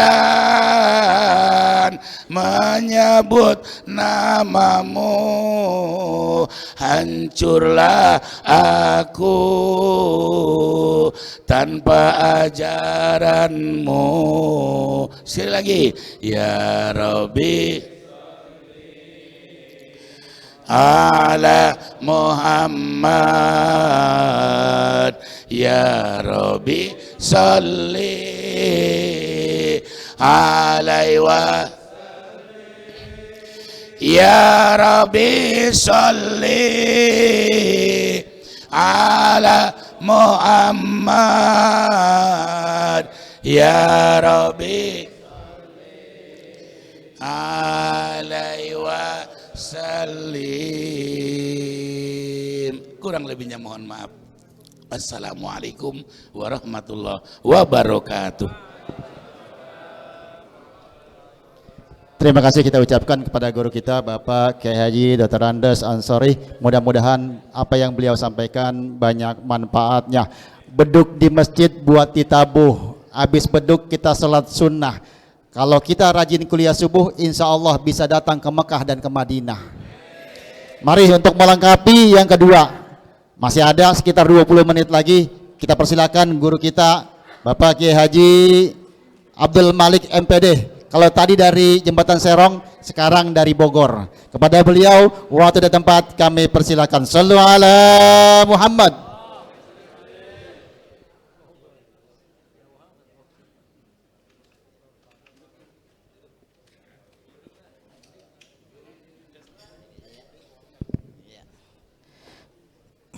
menyebut namamu, hancurlah aku tanpa ajaranmu. Sekali lagi, ya Rabbi ala Muhammad, ya Rabbi sholli alaihi wa ya Rabbi sholli ala Muhammad, ya Rabbi alaihi wa salim. Kurang lebihnya mohon maaf. Assalamualaikum warahmatullahi wabarakatuh. Terima kasih kita ucapkan kepada guru kita Bapak Kiai Haji Dr. Andes Ansori. Mudah-mudahan apa yang beliau sampaikan banyak manfaatnya. Beduk di masjid buat ditabuh, habis beduk kita sholat sunnah. Kalau kita rajin kuliah subuh, insya Allah bisa datang ke Mekah dan ke Madinah. Mari untuk melengkapi yang kedua. Masih ada sekitar 20 menit lagi. Kita persilakan guru kita Bapak Kiai Haji Abdul Malik MPD. Kalau tadi dari Jembatan Serong, sekarang dari Bogor. Kepada beliau waktu dan tempat kami persilakan. Shallu ala Muhammad.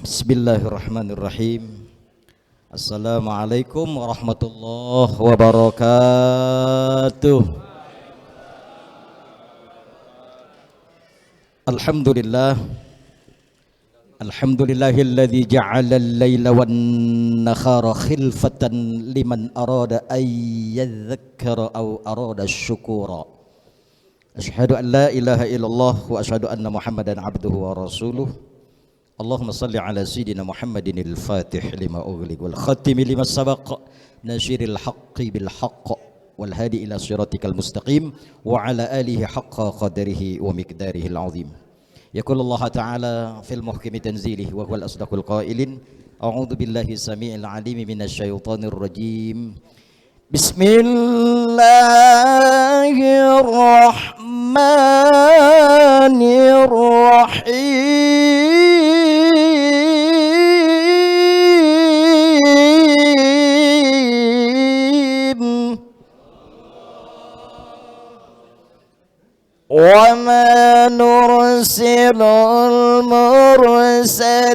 Bismillahirrahmanirrahim. Assalamualaikum warahmatullahi wabarakatuh. Alhamdulillah. Alhamdulillahilladzi ja'ala al-laila wan-nahara khilfatan liman arada ay yadhakkara aw arada syukura. Asyhadu an la ilaha illallah wa asyhadu anna Muhammadan abduhu wa rasuluh. Allahumma salli ala Sayyidina Muhammadin al-Fatih lima ughliq wal khatimi lima sabaq nasiril haqqi bil haqq wal hadi ila siratikal mustaqim wa ala alihi haqqa qadarihi wa miqdarihi al-azim. Yaqulu Allah Ta'ala fil muhkami tanzilihi wa huwal asdaqul qailin. A'udzu billahi samii'il 'aliim minasy syaithaanir rajiim. Bismillahirrahmanirrahim. Wa ma nursilul mursalina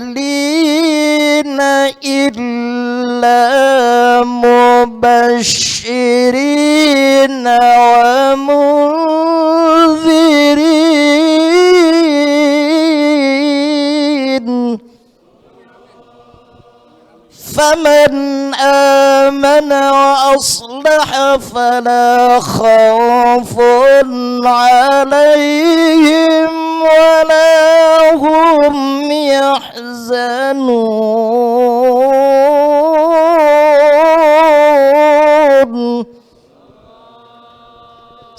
illa mubashshirina wa munzirin. Faman amana wa aslaha fala khawfun alaihim wala hum yahzanun.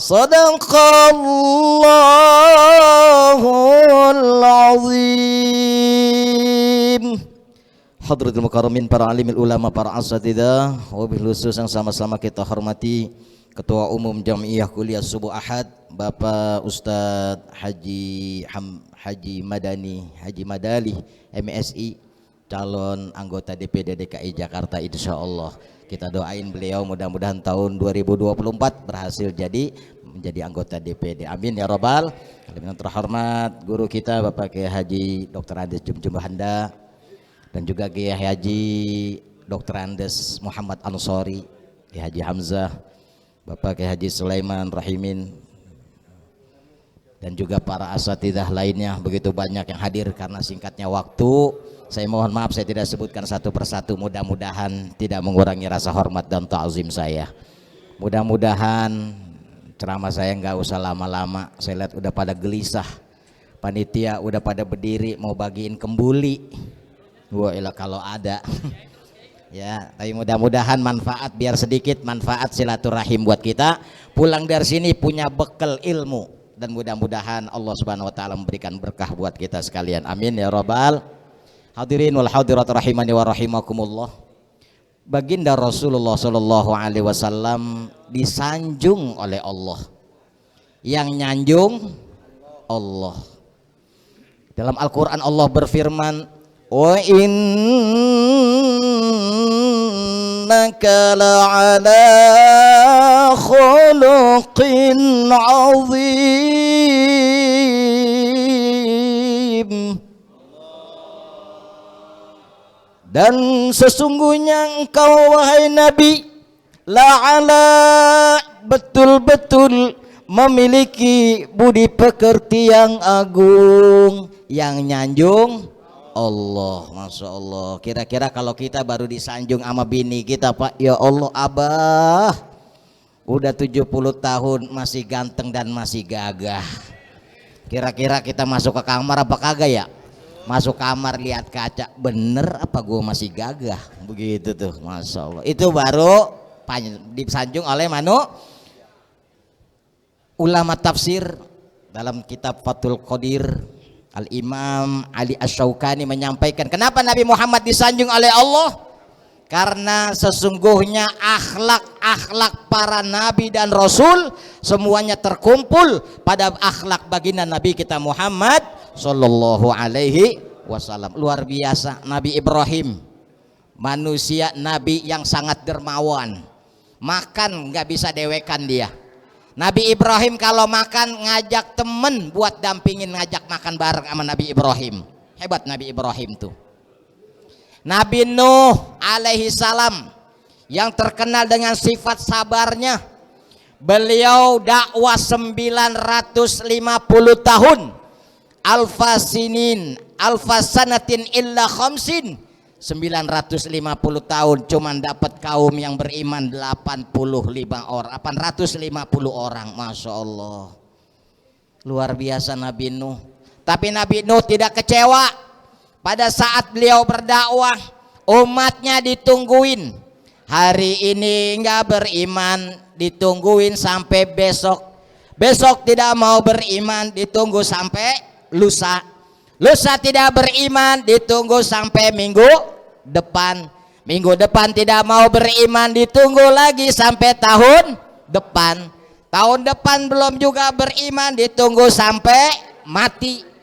Sadaqallahul azim. Hadratul mukarramin, para alimil ulama, para asatidzah, wabil khusus yang sama-sama kita hormati Ketua Umum Jamiah Kuliah Subuh Ahad Bapak Ustadz Haji Madali MSI, calon anggota DPD DKI Jakarta. Insya Allah kita doain beliau mudah-mudahan tahun 2024 berhasil menjadi anggota DPD, amin ya robbal alamin. Terhormat guru kita Bapak Kiai Haji Dr. Andes Jumjum Handa, dan juga Kiai Haji Dr. Andes Muhammad Ansori, Kiai Haji Hamzah, Bapak Kiai Haji Sulaiman Rahimin, dan juga para asatidzah lainnya. Begitu banyak yang hadir, karena singkatnya waktu saya mohon maaf saya tidak sebutkan satu persatu. Mudah-mudahan tidak mengurangi rasa hormat dan ta'zim saya. Mudah-mudahan ceramah saya nggak usah lama-lama. Saya lihat udah pada gelisah, panitia udah pada berdiri mau bagiin kembuli. Wah, kalau ada ya, tapi mudah-mudahan manfaat, biar sedikit manfaat silaturahim buat kita. Pulang dari sini punya bekal ilmu, dan mudah-mudahan Allah Subhanahu wa taala memberikan berkah buat kita sekalian. Amin ya rabbal hadirin wal hadirat rahimani wa rahimakumullah. Baginda Rasulullah sallallahu alaihi wasallam disanjung oleh Allah. Yang nyanjung Allah. Dalam Al-Qur'an Allah berfirman, wa innaka la'ala khuluqin 'azim. Dan sesungguhnya engkau wahai Nabi la'ala, betul-betul memiliki budi pekerti yang agung, yang nyanjung Allah. Masya Allah. Kira-kira kalau kita baru disanjung sama bini kita, Pak, ya Allah, abah udah 70 tahun masih ganteng dan masih gagah. Kira-kira kita masuk ke kamar apa kagak ya? Masuk kamar lihat kaca, bener apa gue masih gagah? Begitu tuh, Masya Allah. Itu baru disanjung oleh ulama tafsir. Dalam kitab Fathul Qadir, Al-Imam Ali Asy-Syaukani menyampaikan kenapa Nabi Muhammad disanjung oleh Allah. Karena sesungguhnya akhlak para nabi dan rasul semuanya terkumpul pada akhlak baginda Nabi kita Muhammad sallallahu alaihi wasallam. Luar biasa. Nabi Ibrahim, manusia nabi yang sangat dermawan, makan nggak bisa dewekan dia. Nabi Ibrahim kalau makan ngajak temen buat dampingin, ngajak makan bareng sama Nabi Ibrahim. Hebat Nabi Ibrahim tuh. Nabi Nuh alaihi salam yang terkenal dengan sifat sabarnya, beliau dakwah 950 tahun, alfasanatin illa khamsin, 950 tahun cuman dapat kaum yang beriman 850 orang. Masya Allah, luar biasa Nabi Nuh. Tapi Nabi Nuh tidak kecewa. Pada saat beliau berdakwah, umatnya ditungguin. Hari ini enggak beriman, ditungguin sampai besok. Besok tidak mau beriman, ditunggu sampai lusa. Lusa tidak beriman, ditunggu sampai minggu depan. Minggu depan tidak mau beriman, ditunggu lagi sampai tahun depan. Tahun depan belum juga beriman, ditunggu sampai mati.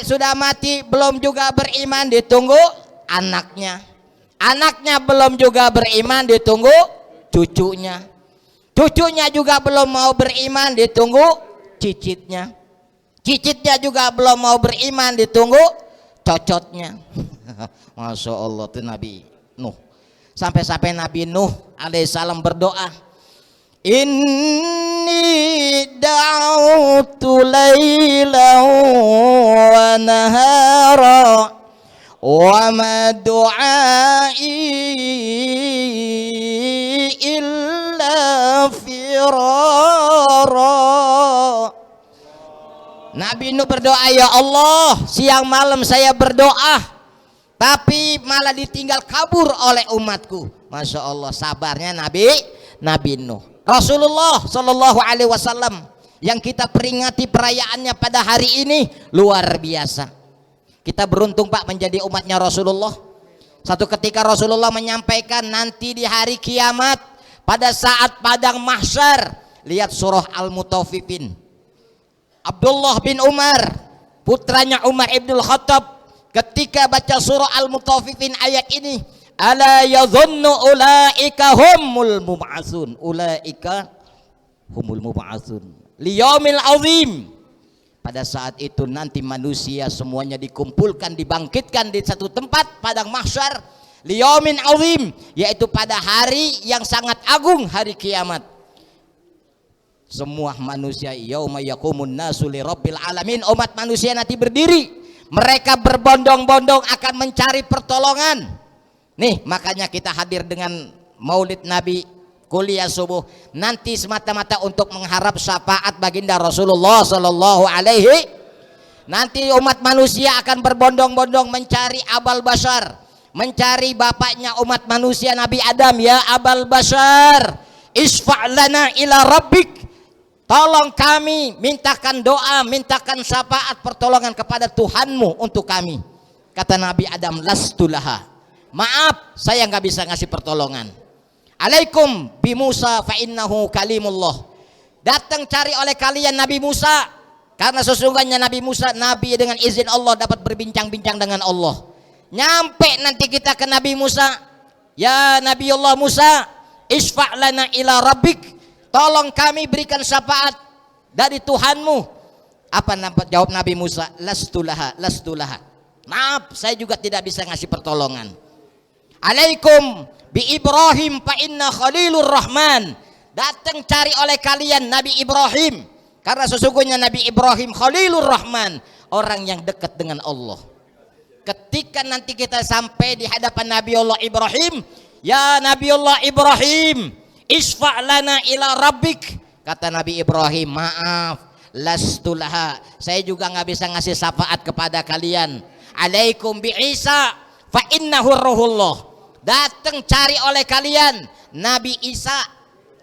Sudah mati belum juga beriman, ditunggu anaknya. Anaknya belum juga beriman, ditunggu cucunya. Cucunya juga belum mau beriman, ditunggu cicitnya. Cicitnya juga belum mau beriman, ditunggu cocotnya. Masya Allah tuh Nabi Nuh. Sampai-sampai Nabi Nuh alaihissalam berdoa, inni da'utu layla wa nahara wa ma du'ai illa firara. Nabi Nuh berdoa, ya Allah, siang malam saya berdoa tapi malah ditinggal kabur oleh umatku. Masya Allah, sabarnya Nabi Nuh. Rasulullah Shallallahu Alaihi Wasallam yang kita peringati perayaannya pada hari ini luar biasa. Kita beruntung Pak menjadi umatnya Rasulullah. Satu ketika Rasulullah menyampaikan nanti di hari kiamat pada saat padang mahsyar, lihat surah Al-Mutaffifin. Abdullah bin Umar, putranya Umar ibnul Khattab, ketika baca surah Al-Mutaffifin ayat ini, ala yadhunnu ulaika humul mub'atsun, ulaika humul mub'atsun liyaumil azim. Pada saat itu nanti manusia semuanya dikumpulkan, dibangkitkan di satu tempat padang mahsyar, liyaumin azim, yaitu pada hari yang sangat agung, hari kiamat. Semua manusia yauma yaqumun nasu li rabbil alamin, umat manusia nanti berdiri, mereka berbondong-bondong akan mencari pertolongan. Nih makanya kita hadir dengan Maulid Nabi, kuliah subuh nanti semata-mata untuk mengharap syafaat baginda Rasulullah Sallallahu Alaihi. Nanti umat manusia akan berbondong-bondong mencari Abal Bashar, mencari bapaknya umat manusia Nabi Adam. Ya Abal Bashar, isfa' lana ila rabbik, tolong kami, mintakan doa, mintakan syafaat pertolongan kepada Tuhanmu untuk kami. Kata Nabi Adam, lastulaha, maaf saya nggak bisa ngasih pertolongan. Alaikum bi Musa fa innahu kalimullah, datang cari oleh kalian Nabi Musa, karena sesungguhnya Nabi Musa nabi dengan izin Allah dapat berbincang-bincang dengan Allah. Nyampe nanti kita ke Nabi Musa, ya Nabi Allah Musa, isfa' lana ila rabbik, tolong kami berikan syafaat dari Tuhanmu. Apa jawab Nabi Musa? Lastulaha, lastulaha, maaf saya juga tidak bisa ngasih pertolongan. Alaikum bi Ibrahim fa inna khalilur rahman, datang cari oleh kalian Nabi Ibrahim, karena sesungguhnya Nabi Ibrahim khalilur rahman, orang yang dekat dengan Allah. Ketika nanti kita sampai di hadapan Nabi Allah Ibrahim, ya Nabi Allah Ibrahim, isfa' lana ila rabbik, kata Nabi Ibrahim, maaf lastulaha, saya juga nggak bisa ngasih syafaat kepada kalian. Alaikum bi Isa fa innahu ruhullah, datang cari oleh kalian Nabi Isa,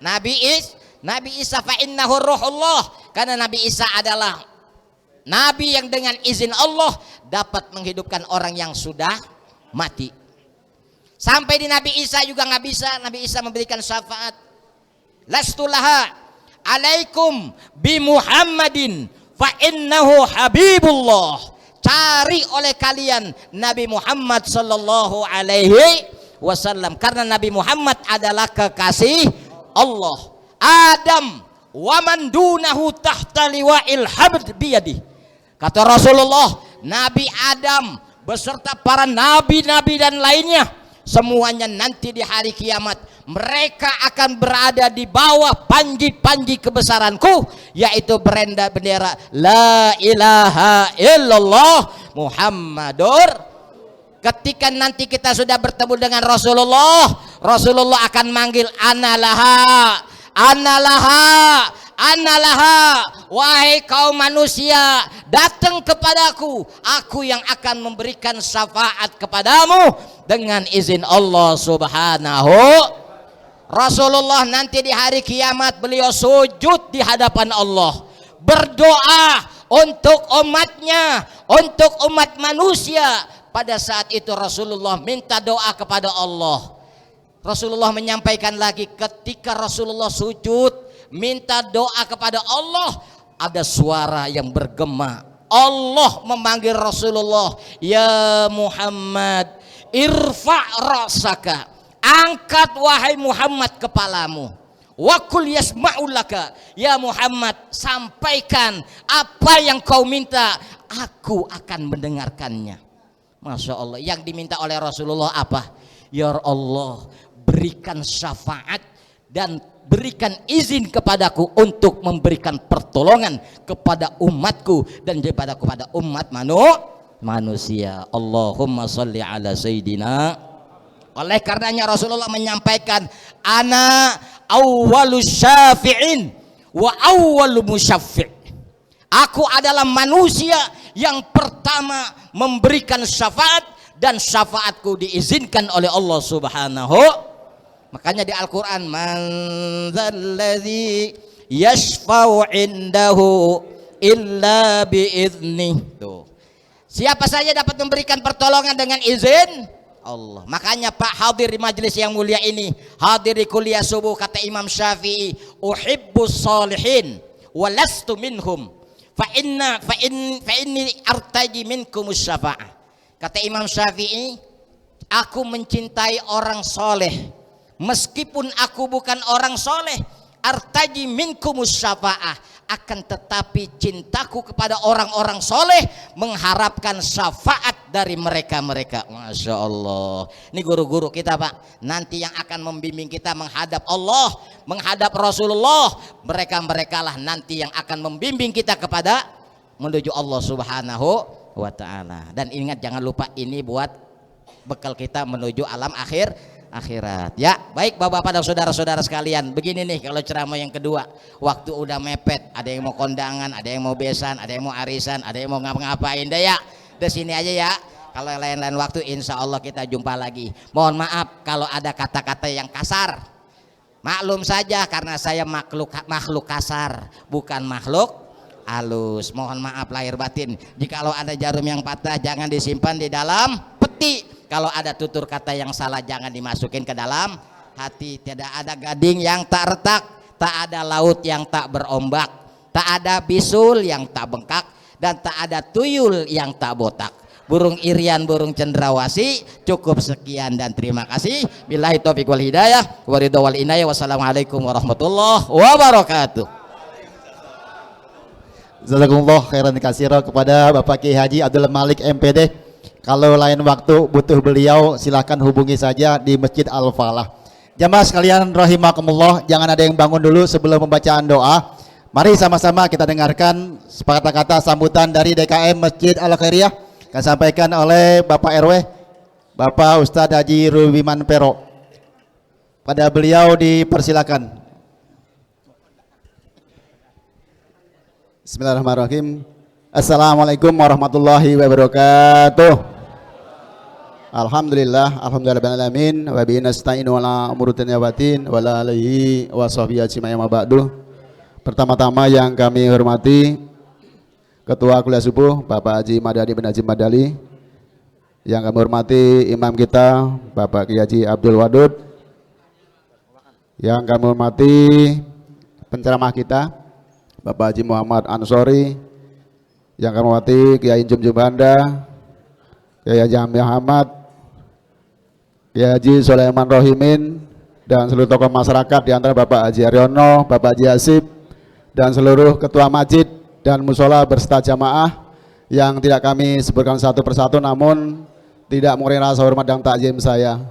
Nabi Isa fa innahu ruhullah, karena Nabi Isa adalah nabi yang dengan izin Allah dapat menghidupkan orang yang sudah mati. Sampai di Nabi Isa juga nggak bisa Nabi Isa memberikan syafaat. Lastulaha alaikum bi Muhammadin fa innahu habibullah, cari oleh kalian Nabi Muhammad sallallahu alaihi wasallam, karena Nabi Muhammad adalah kekasih Allah. Adam wa man dunahu tahta liwa'il hamd biyadi, kata Rasulullah, Nabi Adam beserta para nabi-nabi dan lainnya semuanya nanti di hari kiamat mereka akan berada di bawah panji-panji kebesaranku, yaitu bendera la ilaha illallah Muhammadur. Ketika nanti kita sudah bertemu dengan Rasulullah, Rasulullah akan manggil analaha, analaha, analaha, wahai kaum manusia, datang kepadaku, aku yang akan memberikan syafaat kepadamu dengan izin Allah subhanahu. Rasulullah nanti di hari kiamat beliau sujud di hadapan Allah, berdoa untuk umatnya, untuk umat manusia. Pada saat itu Rasulullah minta doa kepada Allah. Rasulullah menyampaikan lagi, ketika Rasulullah sujud minta doa kepada Allah, ada suara yang bergema. Allah memanggil Rasulullah, ya Muhammad, irfa' ra'saka, angkat wahai Muhammad kepalamu, wakul yasma'u laka, ya Muhammad sampaikan apa yang kau minta, aku akan mendengarkannya. Masya Allah, yang diminta oleh Rasulullah apa? Ya Allah, berikan syafaat dan berikan izin kepadaku untuk memberikan pertolongan kepada umatku dan kepada umat manusia. Allahumma salli ala sayyidina. Oleh karenanya Rasulullah menyampaikan, ana awwalu syafi'in wa awwalu musyaffi', aku adalah manusia yang pertama memberikan syafaat dan syafaatku diizinkan oleh Allah subhanahu Makanya di Al-Quran, man dzalladzi yashfa'u indahu illa biiznih. Tuh. Siapa saja dapat memberikan pertolongan dengan izin Allah. Makanya Pak hadir di majelis yang mulia ini, hadir di kuliah subuh, kata Imam Syafi'i, uhibbus salihin walastu minhum fa inni artaji minkumus syafa'ah. Kata Imam Syafi'i, aku mencintai orang soleh meskipun aku bukan orang soleh. Artaji minkumus syafa'ah, akan tetapi cintaku kepada orang-orang soleh mengharapkan syafaat dari mereka-mereka. Masya Allah. Ini guru-guru kita Pak, nanti yang akan membimbing kita menghadap Allah, menghadap Rasulullah. Mereka-mereka lah nanti yang akan membimbing kita kepada menuju Allah Subhanahu wa ta'ala. Dan ingat, jangan lupa ini buat bekal kita menuju alam akhirat. Ya, baik Bapak-bapak dan saudara-saudara sekalian. Begini nih kalau ceramah yang kedua, waktu udah mepet, ada yang mau kondangan, ada yang mau besan, ada yang mau arisan, ada yang mau ngapa-ngapain deh ya. Di sini aja ya. Kalau lain-lain waktu insya Allah kita jumpa lagi. Mohon maaf kalau ada kata-kata yang kasar. Maklum saja karena saya makhluk kasar, bukan makhluk halus. Mohon maaf lahir batin. Jikalau ada jarum yang patah jangan disimpan di dalam peti. Kalau ada tutur kata yang salah jangan dimasukin ke dalam hati. Tidak ada gading yang tak retak, tak ada laut yang tak berombak, tak ada bisul yang tak bengkak, dan tak ada tuyul yang tak botak. Burung irian, burung cendrawasih. Cukup sekian dan terima kasih. Billahi taufiq wal hidayah wa ridha wal inayah. Wassalamualaikum warahmatullahi wabarakatuh. Jazakumullah khairan katsira kepada Bapak Kiai Haji Abdul Malik MPD. Kalau lain waktu butuh beliau silahkan hubungi saja di Masjid Al-Falah. Jamaah sekalian rahimakumullah, jangan ada yang bangun dulu sebelum pembacaan doa. Mari sama-sama kita dengarkan kata-kata sambutan dari DKM Masjid Al-Khairiyah yang disampaikan oleh Bapak RW, Bapak Ustadz Haji Rubiman Pero. Pada beliau dipersilakan. Bismillahirrahmanirrahim. Assalamualaikum warahmatullahi wabarakatuh. Alhamdulillah, alhamdulillahirrahmanirrahim. Wa bihi nasta'inu ala umuri dunya wa din wa ala alihi wa sahbihi ajma'in ma ba'du. Pertama-tama yang kami hormati Ketua Kuliah Subuh Bapak Haji Madani bin Haji Madali. Yang kami hormati imam kita Bapak Kiai Haji Abdul Wadud. Yang kami hormati penceramah kita Bapak Haji Muhammad Ansori. Yang kami hormati Kiai Jumjum Banda, Kiai Haji Muhammad, Kiai Haji Sulaiman Rohimin, dan seluruh tokoh masyarakat di antara Bapak Haji Aryono, Bapak Haji Hasib, dan seluruh ketua masjid dan musola berserta jamaah yang tidak kami sebutkan satu persatu namun tidak mengurangi rasa hormat dan takzim saya.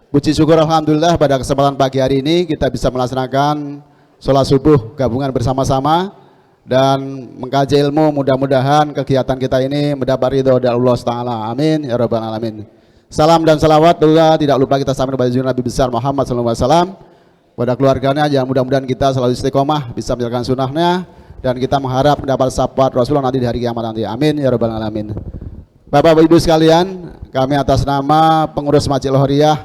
Puji syukur alhamdulillah pada kesempatan pagi hari ini kita bisa melaksanakan sholat subuh gabungan bersama-sama dan mengkaji ilmu. Mudah-mudahan kegiatan kita ini mendapat ridho dari Allah Ta'ala. Amin ya rabbal alamin. Salam dan salawat tidak lupa kita sampaikan kepada Nabi besar Muhammad SAW, pada keluarganya yang mudah-mudahan kita selalu istiqomah bisa menjalankan sunnahnya, dan kita mengharap mendapat syafaat Rasulullah nanti di hari kiamat nanti. Amin ya rabbal alamin. Bapak Ibu sekalian, kami atas nama pengurus Masjid Al-Khairiyah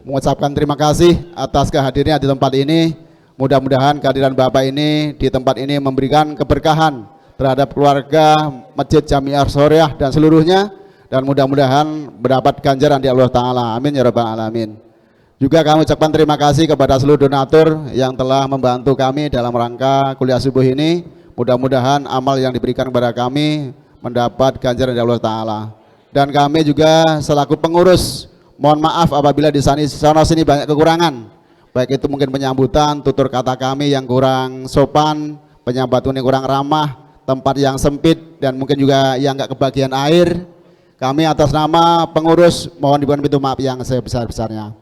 mengucapkan terima kasih atas kehadirannya di tempat ini. Mudah-mudahan kehadiran Bapak ini di tempat ini memberikan keberkahan terhadap keluarga Masjid Jamiah Al-Khairiyah dan seluruhnya, dan mudah-mudahan mendapat ganjaran di Allah Ta'ala. Amin ya rabbal alamin. Juga kami ucapkan terima kasih kepada seluruh donatur yang telah membantu kami dalam rangka kuliah subuh ini. Mudah-mudahan amal yang diberikan kepada kami mendapat ganjaran dari Allah Ta'ala. Dan kami juga selaku pengurus mohon maaf apabila di sana sini banyak kekurangan, baik itu mungkin penyambutan, tutur kata kami yang kurang sopan, penyambutan yang kurang ramah, tempat yang sempit, dan mungkin juga yang nggak kebagian air. Kami atas nama pengurus mohon diberikan pintu maaf yang sebesar-besarnya.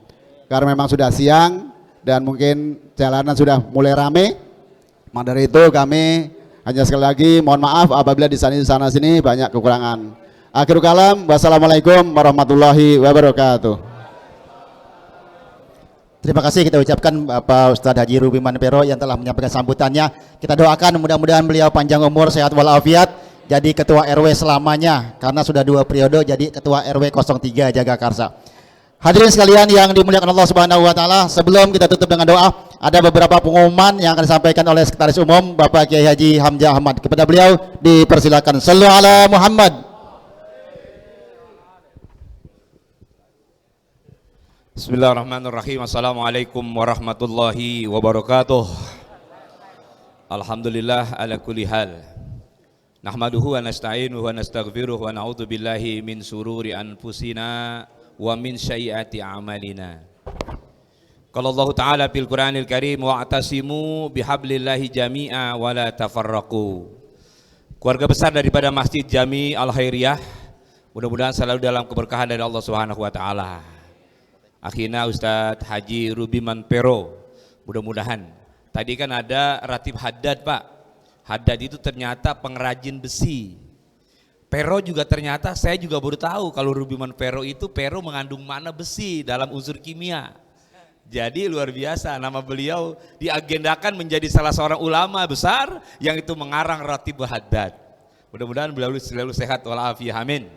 Karena memang sudah siang dan mungkin jalanan sudah mulai rame. Maka dari itu kami hanya sekali lagi mohon maaf apabila di sana sini banyak kekurangan. Akhirul kalam, wassalamualaikum warahmatullahi wabarakatuh. Terima kasih kita ucapkan Bapak Ustadz Haji Rubiman Pero yang telah menyampaikan sambutannya. Kita doakan mudah-mudahan beliau panjang umur, sehat walafiat, jadi ketua RW selamanya, karena sudah 2 periode jadi ketua RW 03 Jagakarsa. Hadirin sekalian yang dimuliakan Allah Subhanahu wa taala, sebelum kita tutup dengan doa, ada beberapa pengumuman yang akan disampaikan oleh Sekretaris Umum Bapak Kiai Haji Hamzah Ahmad. Kepada beliau dipersilakan. Shallu ala Muhammad. Bismillahirrahmanirrahim. Assalamualaikum warahmatullahi wabarakatuh. Alhamdulillah ala kulli hal. Nahmaduhu wa nasta'inuhu wa nastaghfiruh wa na'udzu billahi min sururi anfusina wa min sayyiati a'malina. Qala Allah Ta'ala fil Qur'anil Karim wa'tasimu bihablillahi jami'a wa la tafarraqu. Keluarga besar daripada Masjid Jami Al Khairiyah, mudah-mudahan selalu dalam keberkahan dari Allah Subhanahu wa taala. Akhirnya Ustadz Haji Rubiman Pero, mudah-mudahan. Tadi kan ada Ratib Haddad, Pak. Haddad itu ternyata pengrajin besi. Pero juga ternyata saya juga baru tahu kalau Rubiman Pero itu Pero mengandung mana besi dalam unsur kimia. Jadi luar biasa, nama beliau diagendakan menjadi salah seorang ulama besar yang itu mengarang Ratib Haddad. Mudah-mudahan beliau selalu sehat walafiat, amin.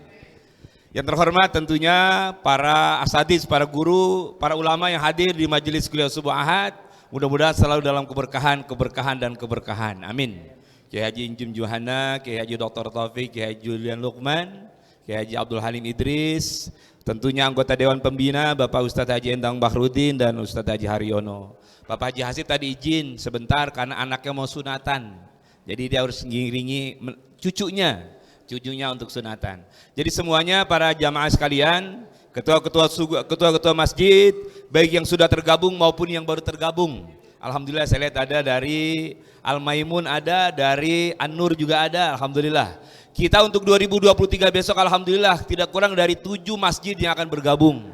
Yang terhormat tentunya para asatidz, para guru, para ulama yang hadir di majelis kuliah subuh Ahad, mudah-mudahan selalu dalam keberkahan dan keberkahan, amin. Kiai Haji Injim Juhana, Kiai Haji Dr. Taufik, Kiai Haji Julian Luqman, Kiai Haji Abdul Halim Idris, tentunya anggota Dewan Pembina Bapak Ustadz Haji Endang Bahrudin dan Ustadz Haji Haryono. Bapak Haji Hasib tadi izin sebentar karena anaknya mau sunatan, jadi dia harus ngiringi cucunya untuk sunatan. Jadi semuanya para jamaah sekalian, ketua-ketua masjid, baik yang sudah tergabung maupun yang baru tergabung. Alhamdulillah saya lihat ada dari Al-Maimun, ada dari An-Nur juga ada, alhamdulillah. Kita untuk 2023 besok alhamdulillah tidak kurang dari 7 masjid yang akan bergabung.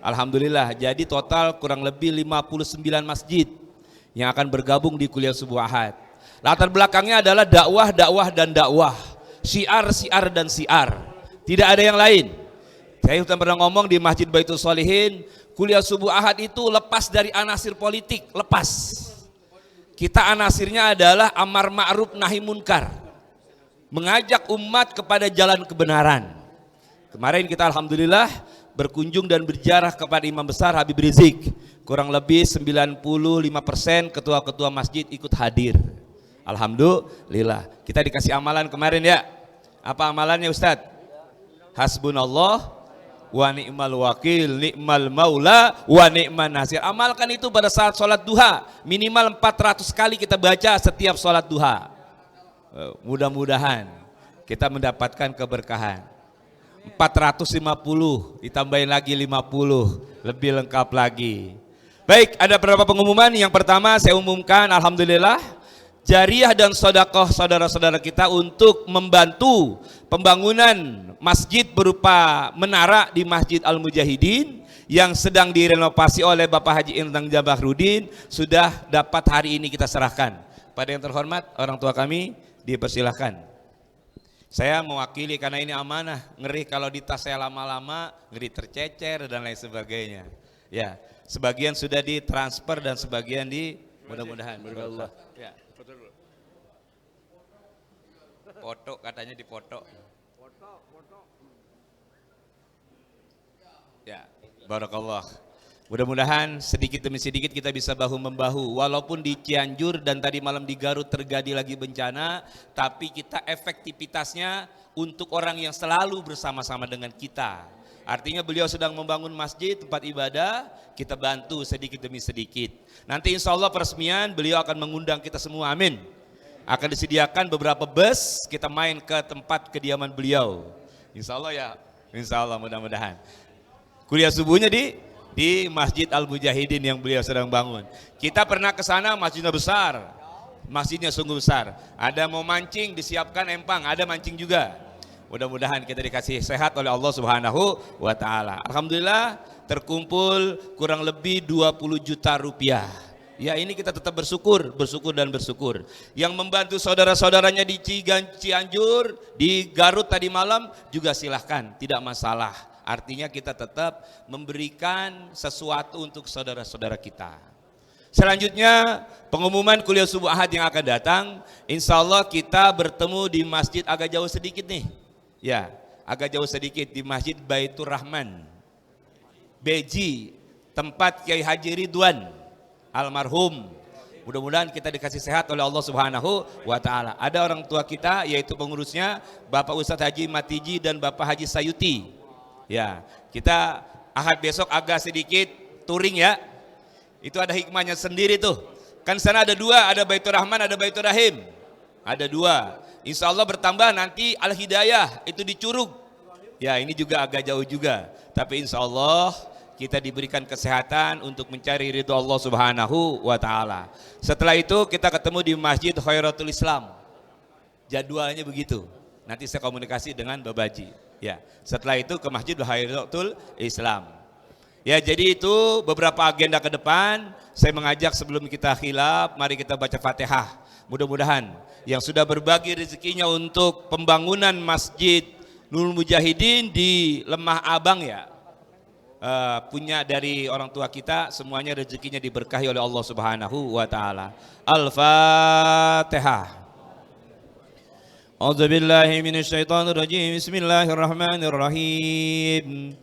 Alhamdulillah, jadi total kurang lebih 59 masjid yang akan bergabung di kuliah subuh Ahad. Latar belakangnya adalah dakwah dan dakwah. Syiar dan syiar. Tidak ada yang lain. Saya sudah pernah ngomong di Masjid Baitul Sholihin, kuliah subuh Ahad itu lepas dari anasir politik, lepas. Kita anasirnya adalah amar ma'ruf nahi munkar, mengajak umat kepada jalan kebenaran. Kemarin kita alhamdulillah berkunjung dan berziarah kepada Imam Besar Habib Rizik. Kurang lebih 95% ketua-ketua masjid ikut hadir. Alhamdulillah. Kita dikasih amalan kemarin ya. Apa amalannya Ustadz? Hasbunallah wa ni'mal wakil, ni'mal maula wa ni'man nasir. Amalkan itu pada saat sholat duha, minimal 400 kali kita baca setiap sholat duha. Mudah-mudahan kita mendapatkan keberkahan. 450 ditambahin lagi 50, lebih lengkap lagi. Baik, ada beberapa pengumuman. Yang pertama saya umumkan alhamdulillah jariah dan sedekah saudara-saudara kita untuk membantu pembangunan masjid berupa menara di Masjid Al-Mujahidin yang sedang direnovasi oleh Bapak Haji Endang Bahrudin sudah dapat hari ini kita serahkan. Pada yang terhormat orang tua kami dipersilahkan. Saya mewakili karena ini amanah, ngeri kalau di tas saya lama-lama, ngeri tercecer dan lain sebagainya. Ya, sebagian sudah ditransfer dan sebagian di mudah-mudahan. Ya. Foto katanya dipoto. Ya, barakallah. Mudah-mudahan sedikit demi sedikit kita bisa bahu-membahu. Walaupun di Cianjur dan tadi malam di Garut terjadi lagi bencana, tapi kita efektivitasnya untuk orang yang selalu bersama-sama dengan kita. Artinya beliau sedang membangun masjid, tempat ibadah, kita bantu sedikit demi sedikit. Nanti insya Allah peresmian beliau akan mengundang kita semua, amin. Akan disediakan beberapa bus, kita main ke tempat kediaman beliau. Insya Allah ya, insya Allah mudah-mudahan. Kuliah subuhnya di Masjid Al-Mujahidin yang beliau sedang bangun. Kita pernah ke sana, masjidnya besar, masjidnya sungguh besar. Ada mau mancing, disiapkan empang, ada mancing juga. Mudah-mudahan kita dikasih sehat oleh Allah Subhanahu wa taala. Alhamdulillah terkumpul kurang lebih 20 juta rupiah. Ya ini kita tetap bersyukur dan bersyukur. Yang membantu saudara-saudaranya di Cianjur, di Garut tadi malam juga silahkan, tidak masalah. Artinya kita tetap memberikan sesuatu untuk saudara-saudara kita. Selanjutnya pengumuman kuliah subuh Ahad yang akan datang, insya Allah kita bertemu di masjid agak jauh sedikit nih. Ya, agak jauh sedikit di Masjid Baitur Rahman. Beji, tempat Kiai Haji Ridwan almarhum. Mudah-mudahan kita dikasih sehat oleh Allah Subhanahu wa taala. Ada orang tua kita yaitu pengurusnya Bapak Ustadz Haji Matiji dan Bapak Haji Sayuti. Ya, kita Ahad besok agak sedikit touring ya. Itu ada hikmahnya sendiri tuh. Kan sana ada dua, ada Baitur Rahman, ada Baitur Rahim. Ada dua. Insya Allah bertambah nanti Al-Hidayah itu di Curug. Ya, ini juga agak jauh juga. Tapi insya Allah kita diberikan kesehatan untuk mencari ridho Allah Subhanahu wa taala. Setelah itu kita ketemu di Masjid Khairatul Islam. Jadwalnya begitu. Nanti saya komunikasi dengan Babaji. Ya, setelah itu ke Masjid Khairatul Islam. Ya, jadi itu beberapa agenda ke depan. Saya mengajak sebelum kita khilaf, mari kita baca Fatihah. Mudah-mudahan yang sudah berbagi rezekinya untuk pembangunan Masjid Nurul Mujahidin di Lemah Abang ya. Punya dari orang tua kita, semuanya rezekinya diberkahi oleh Allah Subhanahu wa taala. Al-Fatihah. A'udzubillahi minasyaitonirrajim. Bismillahirrahmanirrahim.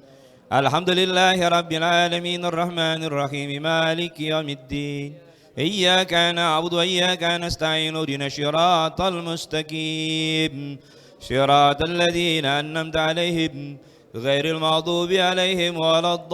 Alhamdulillahi rabbil alamin arrahmanir rahim maliki yaumiddin. Iyyaka na'budu wa iyyaka nasta'in ihdinas siratal mustaqim. Siratal ladzina an'amta 'alaihim ghairil maghdubi 'alaihim waladdallin.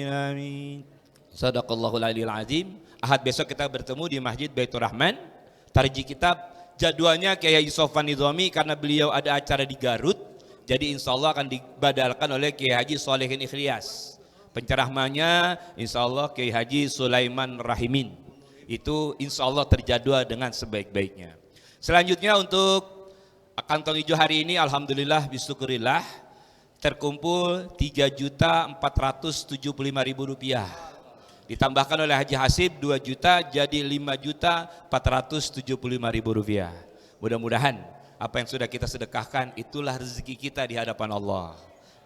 Amin. Shadaqallahul aliyul azim. Ahad besok kita bertemu di Masjid Baitur Rahman. Tarjih kitab jadwalnya Kiai Haji Sofwan Nidhami karena beliau ada acara di Garut. Jadi insya Allah akan dibadalkan oleh Kiai Haji Solehin Ikhlias. Penceramahnya insya Allah Kiai Haji Sulaiman Rahimin. Itu insya Allah terjadwal dengan sebaik-baiknya. Selanjutnya untuk kantong hijau hari ini alhamdulillah bisyukurillah terkumpul Rp3.475.000. Ditambahkan oleh Haji Hasib 2 juta jadi Rp5.475.000. Mudah-mudahan apa yang sudah kita sedekahkan itulah rezeki kita di hadapan Allah.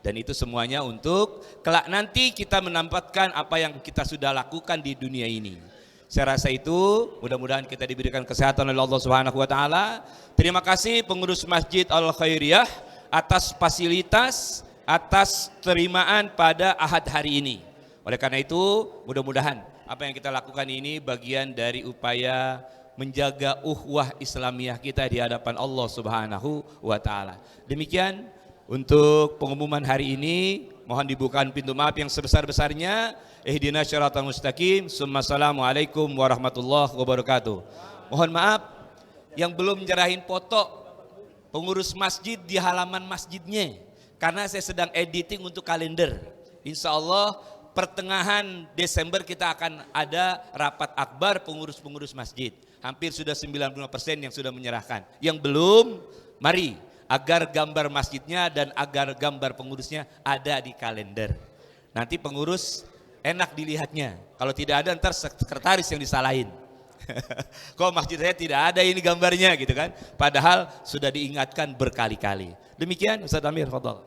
Dan itu semuanya untuk kelak nanti kita menampatkan apa yang kita sudah lakukan di dunia ini. Saya rasa itu mudah-mudahan kita diberikan kesehatan oleh Allah Subhanahu wa taala. Terima kasih pengurus Masjid Al Khairiyah atas fasilitas, atas terimaan pada Ahad hari ini. Oleh karena itu, mudah-mudahan apa yang kita lakukan ini bagian dari upaya menjaga uhwah Islamiyah kita di hadapan Allah Subhanahu wa taala. Demikian untuk pengumuman hari ini, mohon dibukakan pintu maaf yang sebesar-besarnya. Ihdinas syiratal mustaqim. Assalamualaikum warahmatullahi wabarakatuh. Mohon maaf yang belum menyerahin foto pengurus masjid di halaman masjidnya karena saya sedang editing untuk kalender. Insya Allah pertengahan Desember kita akan ada rapat akbar pengurus-pengurus masjid. Hampir sudah 90% yang sudah menyerahkan. Yang belum, mari agar gambar masjidnya dan agar gambar pengurusnya ada di kalender. Nanti pengurus enak dilihatnya. Kalau tidak ada ntar sekretaris yang disalahin. Kok masjid saya tidak ada ini gambarnya gitu kan. Padahal sudah diingatkan berkali-kali. Demikian Ustaz Amir, fadhal.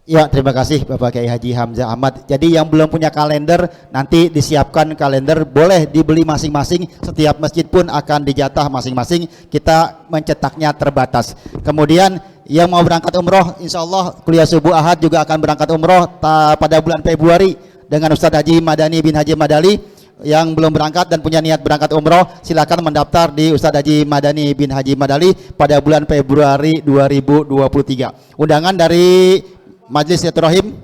Ya, terima kasih Bapak Kiai Haji Hamzah Ahmad. Jadi yang belum punya kalender, nanti disiapkan kalender, boleh dibeli masing-masing. Setiap masjid pun akan dijatah masing-masing. Kita mencetaknya terbatas. Kemudian yang mau berangkat umroh, insya Allah kuliah subuh Ahad juga akan berangkat umroh pada bulan Februari dengan Ustadz Haji Madani bin Haji Madali. Yang belum berangkat dan punya niat berangkat umroh, silakan mendaftar di Ustadz Haji Madani bin Haji Madali pada bulan Februari 2023. Undangan dari Majelis Silaturahim,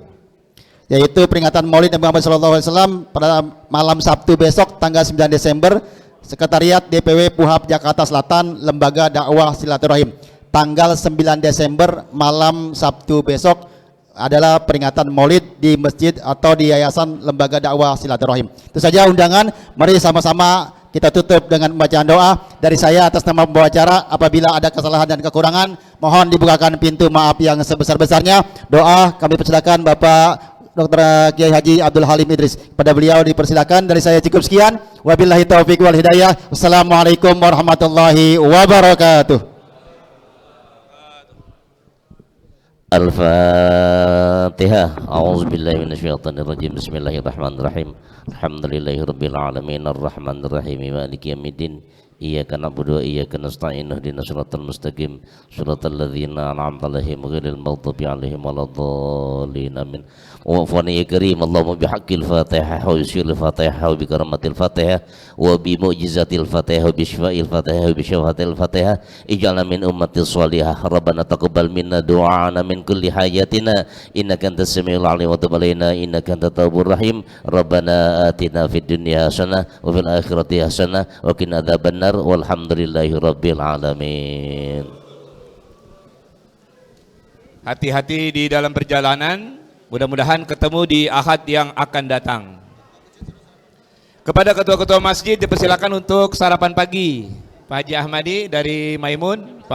yaitu peringatan Maulid Nabi Muhammad SAW pada malam Sabtu besok tanggal 9 Desember, Sekretariat DPW Puhab Jakarta Selatan, Lembaga Dakwah Silaturahim. Tanggal 9 Desember malam Sabtu besok adalah peringatan Maulid di masjid atau di Yayasan Lembaga Dakwah Silaturahim. Itu saja undangan. Mari sama-sama kita tutup dengan pembacaan doa dari saya atas nama pembawa acara. Apabila ada kesalahan dan kekurangan, mohon dibukakan pintu maaf yang sebesar-besarnya. Doa kami persilakan Bapak Dr. Kiai Haji Abdul Halim Idris. Pada beliau dipersilakan. Dari saya cukup sekian. Wabillahi taufiq wal hidayah. Wassalamualaikum warahmatullahi wabarakatuh. Al-Fatihah. A'udzubillahi minasyaitonirrajim. Bismillahirrahmanirrahim. Alhamdulillahirabbil alamin arrahmanirrahim maliki yaumiddin. iyyaka na'budu wa iyyaka nasta'in ihdinas siratal mustaqim siratal ladzina an'amta 'alaihim ghairil maghdubi 'alaihim waladdallin amin. Wa'fani ya karim Allahumma bihaqqil Fatihah wa bisyiril Fatihah wa bikaramatil Fatihah wa bi mu'jizatil Fatihah wa bi syifa'il Fatihah wa bi syafatil Fatihah ij'alna min ummatis shalihah. Rabbana taqabbal minna du'ana min kulli hayatina innaka antas samiul 'alim wa tub 'alaina innaka antat tawwabur rahim. Rabbana atina fid dunya hasanah wa fil akhirati hasanah wa qina adzabannar walhamdulillahi rabbil alamin. Hati-hati di dalam perjalanan. Mudah-mudahan ketemu di Ahad yang akan datang. Kepada ketua-ketua masjid dipersilakan untuk sarapan pagi. Pak Haji Ahmadi dari Maimun, Pak